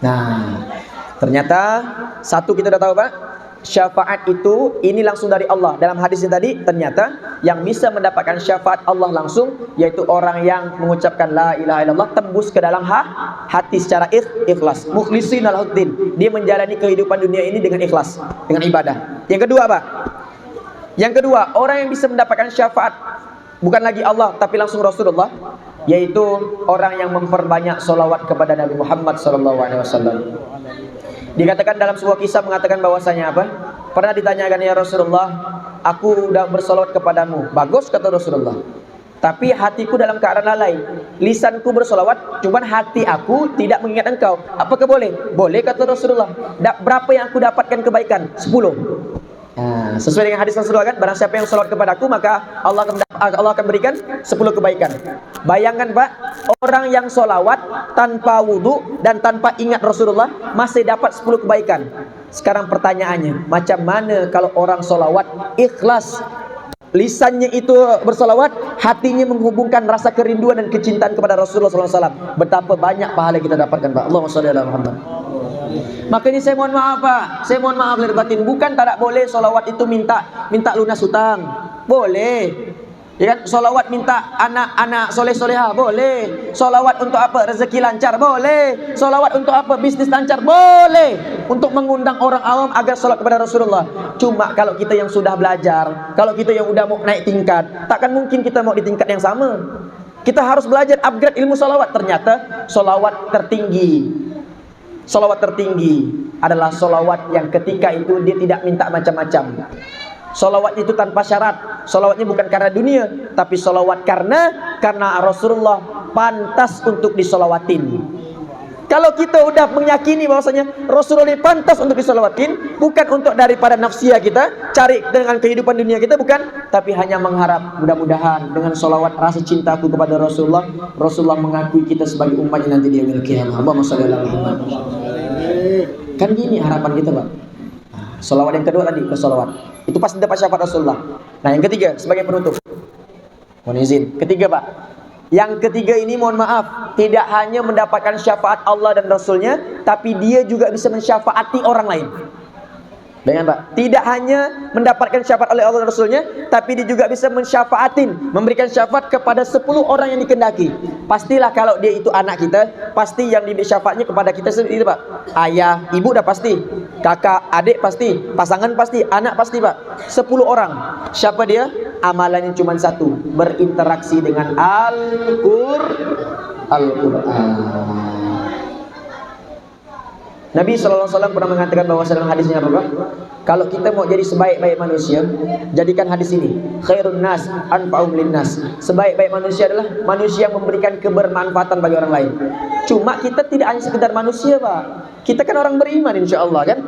Nah, ternyata satu kita udah tahu Pak. Syafaat itu ini langsung dari Allah. Dalam hadis ini tadi ternyata yang bisa mendapatkan syafaat Allah langsung yaitu orang yang mengucapkan la ilaha illallah, tembus ke dalam hati secara ikhlas, mukhlisin lahuddin. Dia menjalani kehidupan dunia ini dengan ikhlas, dengan ibadah. Yang kedua apa? Yang kedua, orang yang bisa mendapatkan syafaat bukan lagi Allah tapi langsung Rasulullah, yaitu orang yang memperbanyak sholawat kepada Nabi Muhammad SAW. Dikatakan dalam sebuah kisah mengatakan bahwasanya apa? Pernah ditanyakan, ya Rasulullah, aku udah bersolawat kepadamu. Bagus kata Rasulullah. Tapi hatiku dalam keadaan lalai. Lisanku bersolawat, cuman hati aku tidak mengingat engkau. Apakah boleh? Boleh kata Rasulullah. Berapa yang aku dapatkan kebaikan? 10. Nah, sesuai dengan hadis Rasulullah kan, barang siapa yang salawat kepada aku maka Allah akan berikan 10 kebaikan. Bayangkan Pak, orang yang salawat tanpa wudu dan tanpa ingat Rasulullah masih dapat 10 kebaikan. Sekarang pertanyaannya, macam mana kalau orang salawat ikhlas, lisannya itu bersalawat, hatinya menghubungkan rasa kerinduan dan kecintaan kepada Rasulullah SAW. Betapa banyak pahala yang kita dapatkan Pak. Allahumma sholli ala Muhammad. Makanya saya mohon maaf Pak, saya mohon maaf lahir batin, bukan tak boleh solawat itu minta lunas hutang, boleh. Ya kan, solawat minta anak-anak soleh soleha boleh, solawat untuk apa, rezeki lancar boleh, solawat untuk apa, bisnis lancar boleh, untuk mengundang orang awam agar solat kepada Rasulullah. Cuma kalau kita yang sudah belajar, kalau kita yang udah mau naik tingkat, takkan mungkin kita mau di tingkat yang sama. Kita harus belajar upgrade ilmu solawat. Ternyata solawat tertinggi adalah solawat yang ketika itu dia tidak minta macam-macam. Solawat itu tanpa syarat. Solawatnya bukan karena dunia, tapi solawat karena Rasulullah pantas untuk disolawatin. Kalau kita udah meyakini bahwasanya Rasulullah ini pantas untuk disolawatin, bukan untuk daripada nafsia kita, cari dengan kehidupan dunia kita, bukan, tapi hanya mengharap mudah-mudahan dengan solawat rasa cintaku kepada Rasulullah, Rasulullah mengakui kita sebagai umatnya nanti di yaumil qiyamah. Allahumma shalli ala Muhammad. Kan gini harapan kita Pak. Solawat yang kedua tadi bersolawat, itu pasti dapat syafaat Rasulullah. Nah yang ketiga sebagai penutup, mohon izin, ketiga Pak, yang ketiga ini mohon maaf, tidak hanya mendapatkan syafaat Allah dan Rasulnya, tapi dia juga bisa mensyafaati orang lain. Dengan Pak, tidak hanya mendapatkan syafaat oleh Allah dan Rasulnya, tapi dia juga bisa mensyafaatin, memberikan syafaat kepada 10 orang yang dikehendaki. Pastilah kalau dia itu anak kita, pasti yang diberi syafaatnya kepada kita sendiri Pak. Ayah, ibu dah pasti, kakak, adik pasti, pasangan pasti, anak pasti Pak. 10 orang. Siapa dia? Amalannya cuma satu, berinteraksi dengan Al-Quran. Nabi SAW pernah mengatakan bahwa dalam hadisnya apa Pak? Kalau kita mau jadi sebaik-baik manusia, jadikan hadis ini, khairun nas anfa'um linnas. Sebaik-baik manusia adalah manusia yang memberikan kebermanfaatan bagi orang lain. Cuma kita tidak hanya sekedar manusia Pak, kita kan orang beriman insya-Allah kan.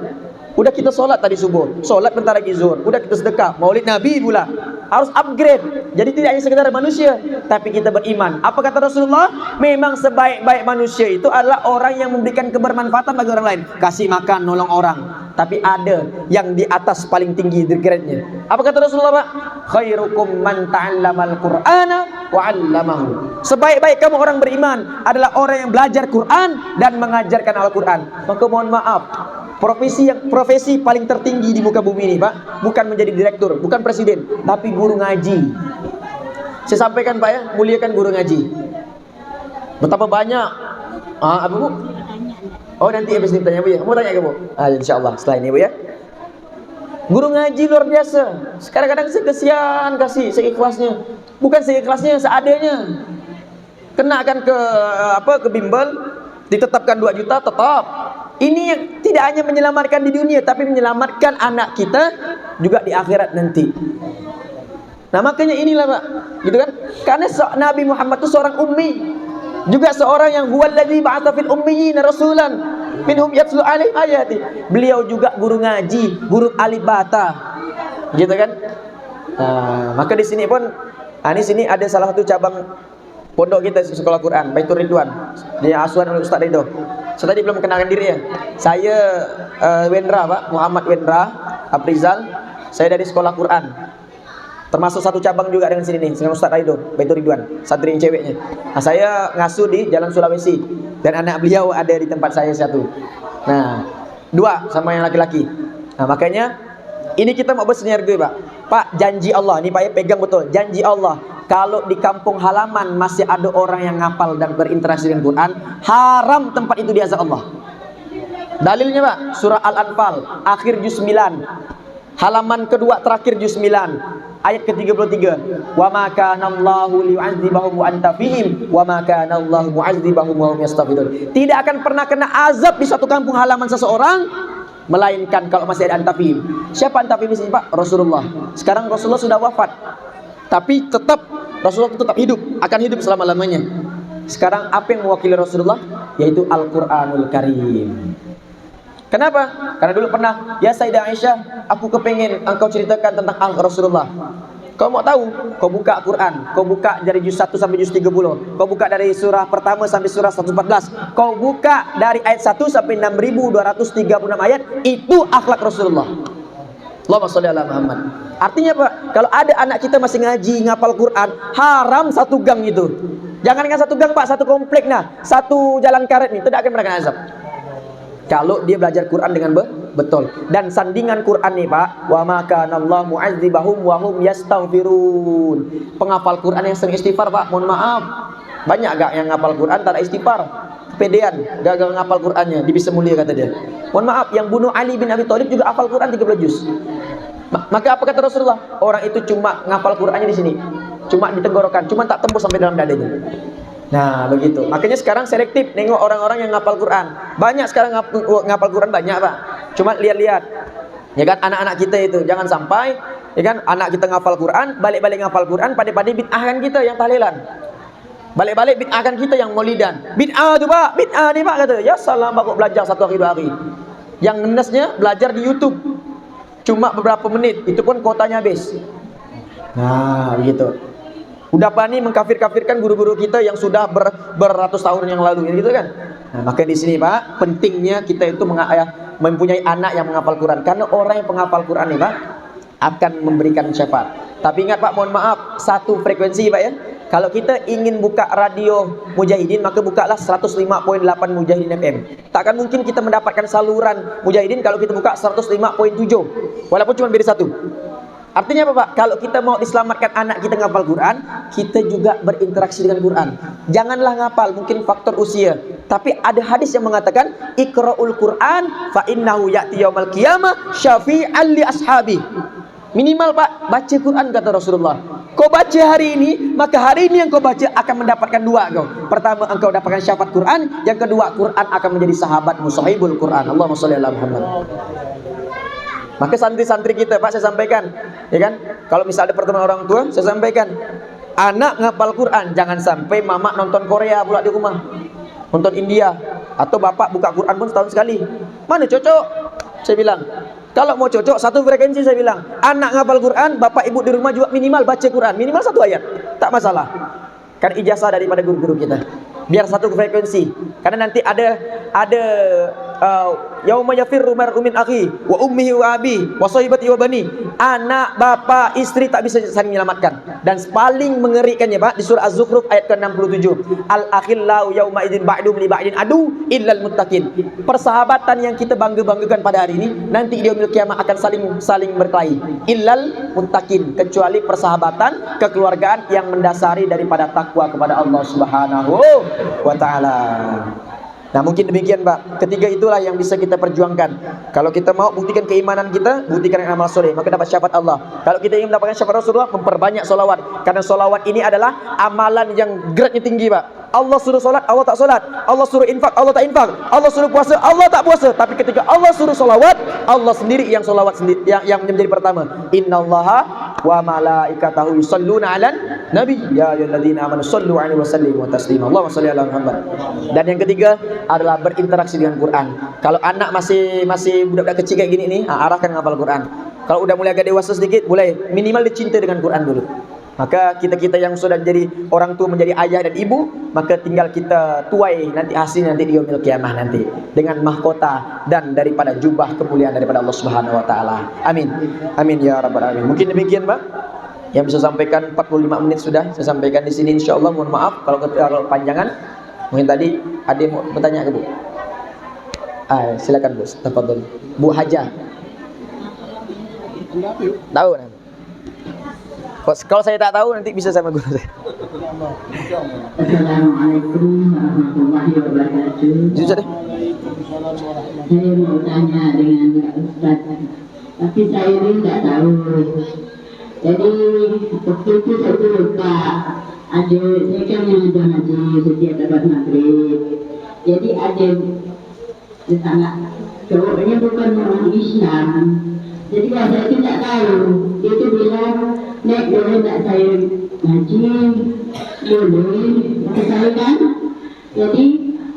Udah kita sholat tadi subuh, sholat bentar lagi zuhur, udah kita sedekah, maulid Nabi pula, harus upgrade. Jadi tidak hanya sekedar manusia, tapi kita beriman. Apa kata Rasulullah? Memang sebaik-baik manusia itu adalah orang yang memberikan kebermanfaatan bagi orang lain, kasih makan, nolong orang. Tapi ada yang di atas paling tinggi derajatnya. Apa kata Rasulullah Pak? Khairukum man ta'allamal Qur'ana wa 'allamahu. Sebaik-baik kamu orang beriman adalah orang yang belajar Quran dan mengajarkan Al-Quran. Maka mohon maaf, profesi paling tertinggi di muka bumi ini Pak, bukan menjadi direktur, bukan presiden, tapi guru ngaji. Saya sampaikan Pak ya, muliakan guru ngaji. Betapa banyak apa Bu? Oh nanti habis ini tanya Bu ya. Mau tanya ke Bu? Insyaallah setelah ini Bu ya. Guru ngaji luar biasa. Kadang-kadang saya kesian kasih seikhlasnya. Bukan seikhlasnya, seadanya. Kenakan ke bimbel, ditetapkan 2 juta tetap. Ini yang tidak hanya menyelamatkan di dunia, tapi menyelamatkan anak kita juga di akhirat nanti. Nah makanya inilah Pak, gitu kan? Karena Nabi Muhammad itu seorang ummi, juga seorang yang huwallazi ba'atsa fil ummiyina rasulan minhum yatlu alaihim ayati. Beliau juga guru ngaji, guru alif bata, gitu kan? Nah, maka di sini pun, di sini ada salah satu cabang pondok kita sekolah Quran, Baitur Ridwan, dia asuhan oleh Ustaz Ridho. Saya tadi belum kenalkan diri ya. Saya Wendra Pak, Muhammad Wendra Aprizal. Saya dari sekolah Quran. Termasuk satu cabang juga dengan sini nih, dengan Ustaz Ridho, Baitur Ridwan, santri yang ceweknya. Nah, saya ngasuh di Jalan Sulawesi dan anak beliau ada di tempat saya satu. Nah, 2 sama yang laki-laki. Nah, makanya ini kita mau bersinergi Pak. Pak, janji Allah, ini Pak ya pegang betul, janji Allah. Kalau di kampung halaman masih ada orang yang ngapal dan berinteraksi dengan Quran, haram tempat itu di azab Allah. Dalilnya Pak, surah Al-Anfal, akhir juz 9, halaman kedua terakhir juz 9, ayat ke-33. Wa ma kana Allahu liyu'adzibahum wa anta fihim wa ma kana Allahu mu'adzibahum wa hum yastaghfirun. Tidak akan pernah kena azab di satu kampung halaman seseorang, melainkan kalau masih ada antafihim. Siapa antafihim ini Pak? Rasulullah. Sekarang Rasulullah sudah wafat, tapi Rasulullah tetap hidup, akan hidup selama-lamanya. Sekarang apa yang mewakili Rasulullah? Yaitu Al-Quranul Karim. Kenapa? Karena dulu pernah, ya Sayyidah Aisyah, aku kepengen engkau ceritakan tentang Rasulullah. Kau mau tahu? Kau buka Quran, kau buka dari juz 1 sampai juz 30, kau buka dari surah pertama sampai surah 114, kau buka dari ayat 1 sampai 6236 ayat, itu akhlak Rasulullah. Allahumma sholli ala Muhammad. Artinya Pak, kalau ada anak kita masih ngaji, ngapal Quran, haram satu gang itu. Jangan dengan satu gang Pak, satu komplek, nah, satu jalan karet nih, tidak akan pernah kena azab. Kalau dia belajar Quran dengan betul. Dan sandingan Quran nih Pak, wa ma kana Allah mu'adzibahum wa hum yastaghfirun. Penghafal Quran yang sering istighfar Pak, mohon maaf. Banyak gak yang ngapal Quran tak ada istighfar? Kepedean, gagal ngapal Qurannya, dia bisa mulia kata dia. Mohon maaf, yang bunuh Ali bin Abi Thalib juga hafal Quran 13 juz. Maka apa kata Rasulullah? Orang itu cuma ngapal Qurannya di sini, cuma di tenggorokan, cuma tak tembus sampai dalam dadanya. Nah begitu. Makanya sekarang selektif nengok orang-orang yang ngapal Quran. Banyak sekarang ngapal Quran banyak Pak. Cuma lihat-lihat, ya kan anak-anak kita itu jangan sampai, ya kan anak kita ngapal Quran, balik-balik ngapal Quran, pada-pada bid'ahkan kita yang tahlilan. Balik-balik bid'ahkan kita yang maulidan. Bid'ah tu Pak, bid'ah ni Pak kata. Ya salam Pak kok belajar 1 hari 2 hari. Yang ngenesnya belajar di YouTube. Cuma beberapa menit, itu pun kuotanya habis. Nah, begitu. Udah berani mengkafir-kafirkan guru-guru kita yang sudah beratus tahun yang lalu, gitu kan? Nah, maka di sini Pak, pentingnya kita itu mempunyai anak yang menghafal Quran. Karena orang yang penghafal Quran nih Pak akan memberikan syafaat. Tapi ingat Pak, mohon maaf, satu frekuensi Pak ya. Kalau kita ingin buka radio Mujahidin, maka bukalah 105.8 Mujahidin FM. Takkan mungkin kita mendapatkan saluran Mujahidin kalau kita buka 105.7, walaupun cuma beda satu. Artinya apa Pak? Kalau kita mau diselamatkan anak kita ngapal Quran, kita juga berinteraksi dengan Quran. Janganlah ngapal, mungkin faktor usia. Tapi ada hadis yang mengatakan, Iqra'ul Quran fa innahu ya'ti yaumal qiyamah syafi'an li ashabi. Minimal Pak, baca Quran kata Rasulullah. Kau baca hari ini, maka hari ini yang kau baca akan mendapatkan 2 kau. Pertama, engkau dapatkan syafaat Quran. Yang kedua, Quran akan menjadi sahabatmu, sahibul Quran. Allahumma sholli ala Muhammad. Maka santri-santri kita Pak, saya sampaikan, ya kan, kalau misalnya ada pertemuan orang tua, saya sampaikan, anak ngapal Quran, jangan sampai mama nonton Korea pula di rumah, nonton India, atau bapak buka Quran pun setahun sekali. Mana cocok? Saya bilang, kalau mau cocok satu frekuensi, saya bilang, anak ngapal Quran, bapak ibu di rumah juga minimal baca Quran, minimal 1 ayat, tak masalah. Kan ijazah daripada guru-guru kita. Biar satu frekuensi. Karena nanti ada yauma yafirru mar'u min akhi wa ummihi wa abi wa sahibati wa bani. Anak, bapak, istri tak bisa saling menyelamatkan. Dan paling mengerikannya Pak di surah Az-Zukhruf ayat ke-67. Al-akhillau yauma idzin ba'dum li ba'din adu illal muttaqin. Persahabatan yang kita bangga-banggakan pada hari ini nanti di yaumil kiamah akan saling berkelahi. Illal muttaqin, kecuali persahabatan kekeluargaan yang mendasari daripada takwa kepada Allah Subhanahu wa taala. Nah mungkin demikian Pak. Ketiga itulah yang bisa kita perjuangkan. Kalau kita mau buktikan keimanan kita, buktikan dengan amal soleh, maka dapat syafaat Allah. Kalau kita ingin mendapatkan syafaat Rasulullah, memperbanyak solawat. Karena solawat ini adalah amalan yang grade-nya tinggi Pak. Allah suruh solat, Allah tak solat. Allah suruh infak, Allah tak infak. Allah suruh puasa, Allah tak puasa. Tapi ketika Allah suruh solawat, Allah sendiri yang solawat sendiri, yang menjadi pertama. Innallaha wa malaikatahu yusholluna 'alan nabi ya ayyuhalladzina amanu shollu 'alaihi wa sallimu taslima. Allahumma sholli 'ala Muhammad. Dan yang ketiga adalah berinteraksi dengan Quran. Kalau anak masih budak-budak kecil kayak gini nih, arahkan ngapal Quran. Kalau udah mulai agak dewasa sedikit, boleh minimal dicinta dengan Quran dulu. Maka kita yang sudah jadi orang tua, menjadi ayah dan ibu, maka tinggal kita tuai nanti hasilnya nanti di yaumil kiamah nanti dengan mahkota dan daripada jubah kemuliaan daripada Allah Subhanahu wa taala. Amin. Amin ya rabbal alamin. Mungkin demikian Pak yang bisa sampaikan. 45 menit sudah saya sampaikan di sini, insyaallah. Mohon maaf kalau panjangan. Mungkin tadi ada yang mau bertanya ke Bu. Silakan Bu, tafadhol. Bu Hajah. Tahu nah. Kalau saya tak tahu nanti bisa sama guru saya. Assalamualaikum warahmatullahi wabarakatuh. Jujur deh. Saya mau tanya dengan Pak Ustaz, tapi saya ini tidak tahu. Jadi waktu itu saya lupa. Ada saya kan yang ada ngaji setiap dapat maghrib. Jadi ada tetangga cowoknya bukan orang Islam. Jadi saya tidak tahu. Dia tu bilang, Nek boleh tak saya ngaji? Boleh. Kata saya kan. Jadi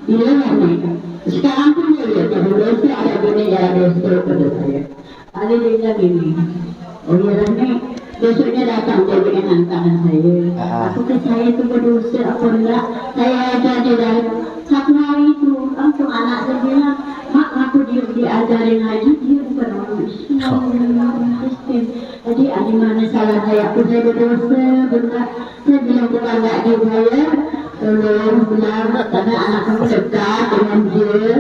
dia Nek. Sekarang pun dia lihat pada dosa ada gini jalan dosa pada saya. Ada dia bilang gini. Oh ya Nek, besoknya datang dia dengan hantaran saya. Apakah saya itu berdosa apa enggak? Saya ajar dia dari satu hari itu. Langsung anak saya bilang, Mak, aku dia diajarin ngaji, dia bukan orang Islam, orang Kristen. Jadi ada mana salah saya? Aku saya berdosa, benar. Saya bilang bukan enggak dia saya. Tolong bilang, karena anak kamu dekat dengan dia.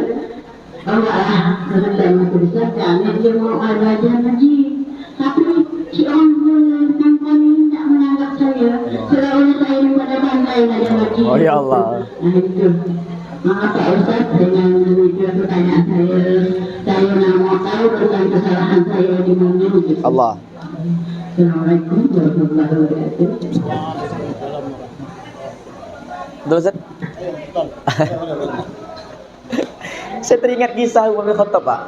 Enggak, sebentar masih besar kami dia mau belajar lagi. Tapi si orang perempuan ini tak menganggap saya. Seolah saya ini pada pandai belajar lagi. Oh ya Allah. Nah itu. Maka Pak Ustaz dengan menjawab pertanyaan saya nak mau tahu tentang kesalahan saya di mana. Allah. Assalamualaikum warahmatullahi wabarakatuh. Betul Ustaz? Saya teringat kisah Umar bin Khattab, Pak.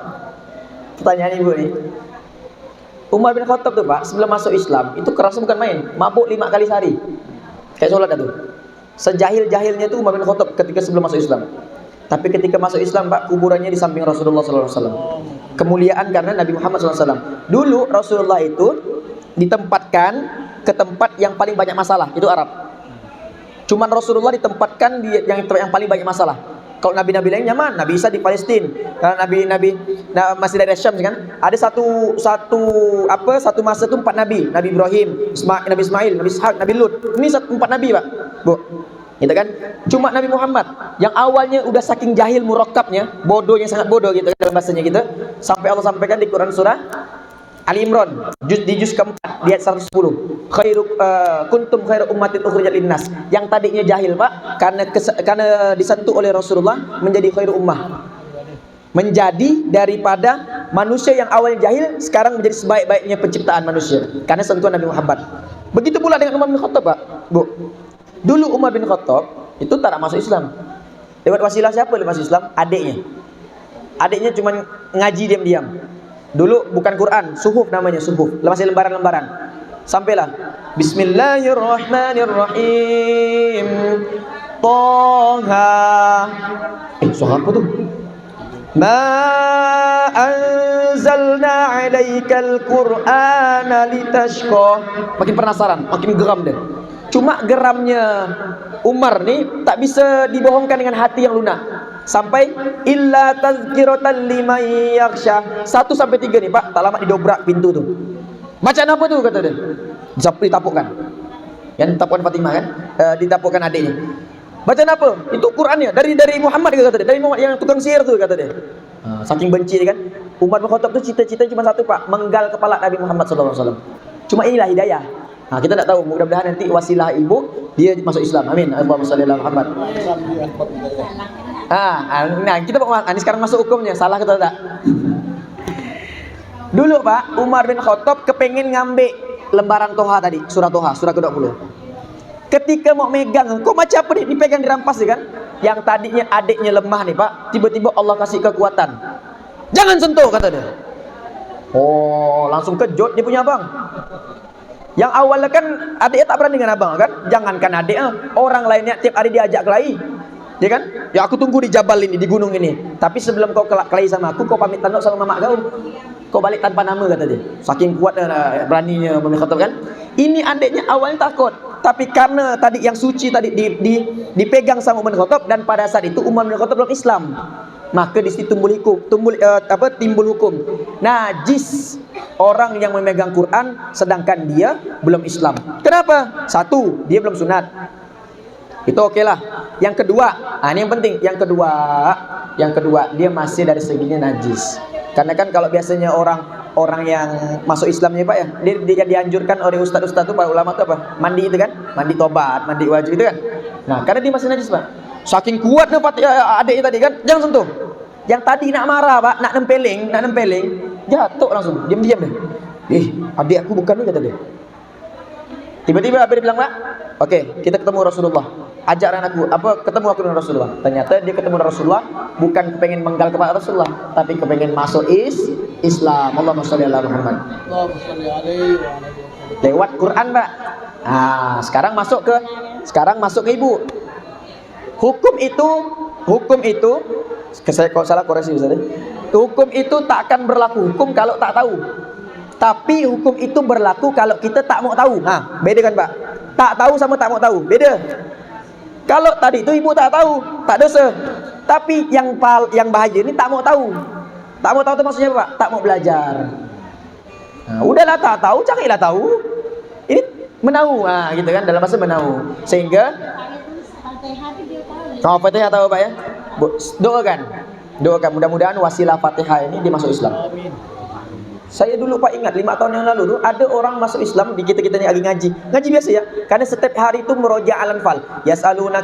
Pertanyaan ibu nih. Umar bin Khattab tuh, Pak, sebelum masuk Islam itu keras bukan main, mabuk 5 kali sehari. Kayak sholat itu. Sejahil-jahilnya tuh Umar bin Khattab ketika sebelum masuk Islam. Tapi ketika masuk Islam, Pak, kuburannya di samping Rasulullah SAW. Kemuliaan karena Nabi Muhammad SAW. Dulu Rasulullah itu ditempatkan ke tempat yang paling banyak masalah, itu Arab. Cuman Rasulullah ditempatkan di yang paling banyak masalah. Kalau nabi-nabi lain nyaman, Nabi Isa di Palestina, karena nabi masih dari Syam kan. Ada satu masa itu 4 nabi, Nabi Ibrahim, Nabi Ismail, Nabi Ishak, Nabi Lut. Ini 4 nabi, Pak. Bu. Gitu kan? Cuma Nabi Muhammad yang awalnya udah saking jahil murakkabnya, bodohnya sangat bodoh gitu kan dalam bahasanya gitu. Sampai Allah sampaikan di Quran surah Ali Imran di juz keempat di ayat 110. Kuntum khairu ummatin ukhrijat linnas. Yang tadinya jahil, Pak, karena disentuh oleh Rasulullah menjadi khairu ummah. Menjadi daripada manusia yang awalnya jahil sekarang menjadi sebaik-baiknya penciptaan manusia karena sentuhan Nabi Muhammad. Begitu pula dengan Umar bin Khattab, Pak. Bu. Dulu Umar bin Khattab itu tak masuk Islam. Lewat wasilah siapa yang masuk Islam? Adiknya. Adiknya cuma ngaji diam-diam. Dulu bukan Quran, suhuf namanya, suhuf. Masih lembaran-lembaran. Sampailah Bismillahirrahmanirrahim. Toha. Surah apa tuh? Ma anzalna 'alaikal Qur'ana litashqa. Makin penasaran, makin geram deh. Cuma geramnya Umar nih tak bisa dibohongkan dengan hati yang lunak. Sampai illa tazkiratan liman yakhsha. 1 sampai 3 nih, Pak. Tak lama didobrak pintu tuh. Bacaan apa tuh kata dia? Ditapukkan. Yang ditapukkan Fatimah kan? Ditapukkan adiknya. Bacaan apa? Itu Qur'annya dari Muhammad kata dia. Dari Muhammad yang tukang sihir tuh kata dia. Saking benci dia kan. Umar bin Khattab tuh cita-cita cuma satu, Pak, menggal kepala Nabi Muhammad SAW. Cuma inilah hidayah. Nah, kita tak tahu, mudah-mudahan nanti wasilah ibu dia masuk Islam. Amin. Allahumma shalli ala Muhammad. Nah, kita ini sekarang masuk hukumnya, salah atau tak? Dulu, Pak, Umar bin Khattab kepengen ngambil lembaran Toha tadi, surah Toha, surah ke-20. Ketika mau megang, kok macam apa nih? Dipegang dirampas ya kan? Yang tadinya adiknya lemah nih, Pak, tiba-tiba Allah kasih kekuatan. Jangan sentuh kata dia. Oh, langsung kejut dia punya abang. Yang awalnya kan adiknya tak berani dengan abang kan? Jangankan adiknya, orang lainnya tiap hari diajak kelahi. Ya kan? Ya aku tunggu di jabal ini, di gunung ini. Tapi sebelum kau kelahi sama aku, kau pamit tanduk sama mamak kau. Kau balik tanpa nama kata dia. Saking kuat beraninya Umar bin Khattab kan? Ini adiknya awalnya takut, tapi karena tadi yang suci tadi dipegang sama Umar bin Khattab, dan pada saat itu Umar bin Khattab belum Islam. Maka di situ timbul hukum najis orang yang memegang Quran sedangkan dia belum Islam. Kenapa? 1, dia belum sunat. Itu oke lah. Yang kedua, ini yang penting. Yang kedua, dia masih dari seginya najis. Karena kan kalau biasanya orang yang masuk Islamnya, Pak, ya, dia dianjurkan oleh ustaz-ustaz itu, para ulama itu apa? Mandi itu kan? Mandi tobat, mandi wajib itu kan? Nah, karena dia masih najis, Pak. Saking kuatnya adiknya tadi kan, jangan sentuh. Yang tadi nak marah, Pak, nak nempeleng, jatuh langsung, diam-diam deh. Adik aku bukan nih kata dia. Tiba-tiba apa dia bilang, Pak? Oke, kita ketemu Rasulullah. Ajak anakku, ketemu aku dengan Rasulullah. Ternyata dia ketemu dengan Rasulullah bukan kepengen menggal kepala Rasulullah, tapi kepengen masuk Islam. Allahumma sholli ala Muhammad. Lewat Quran, Pak. Sekarang masuk ke ibu. Hukum itu kalau salah koreksi Ustaz. Hukum itu tak akan berlaku hukum kalau tak tahu. Tapi hukum itu berlaku kalau kita tak mau tahu. Beda kan, Pak? Tak tahu sama tak mau tahu, beda. Kalau tadi itu ibu tak tahu, tak dosa. Tapi yang bahaya ini tak mau tahu. Tak mau tahu itu maksudnya apa, Pak? Tak mau belajar. Udahlah tak tahu, carilah tahu. Ini menau, gitu kan, dalam bahasa menau. Sehingga Fatihah tahu, Pak, ya? Doakan. Doakan mudah-mudahan wasilah Fatihah ini dia masuk Islam. Amin. Saya dulu Pak ingat 5 tahun yang lalu tuh ada orang masuk Islam di kita-kita ini lagi ngaji. Ngaji biasa ya. Karena setiap hari itu meroja al-anfal. Yas'aluna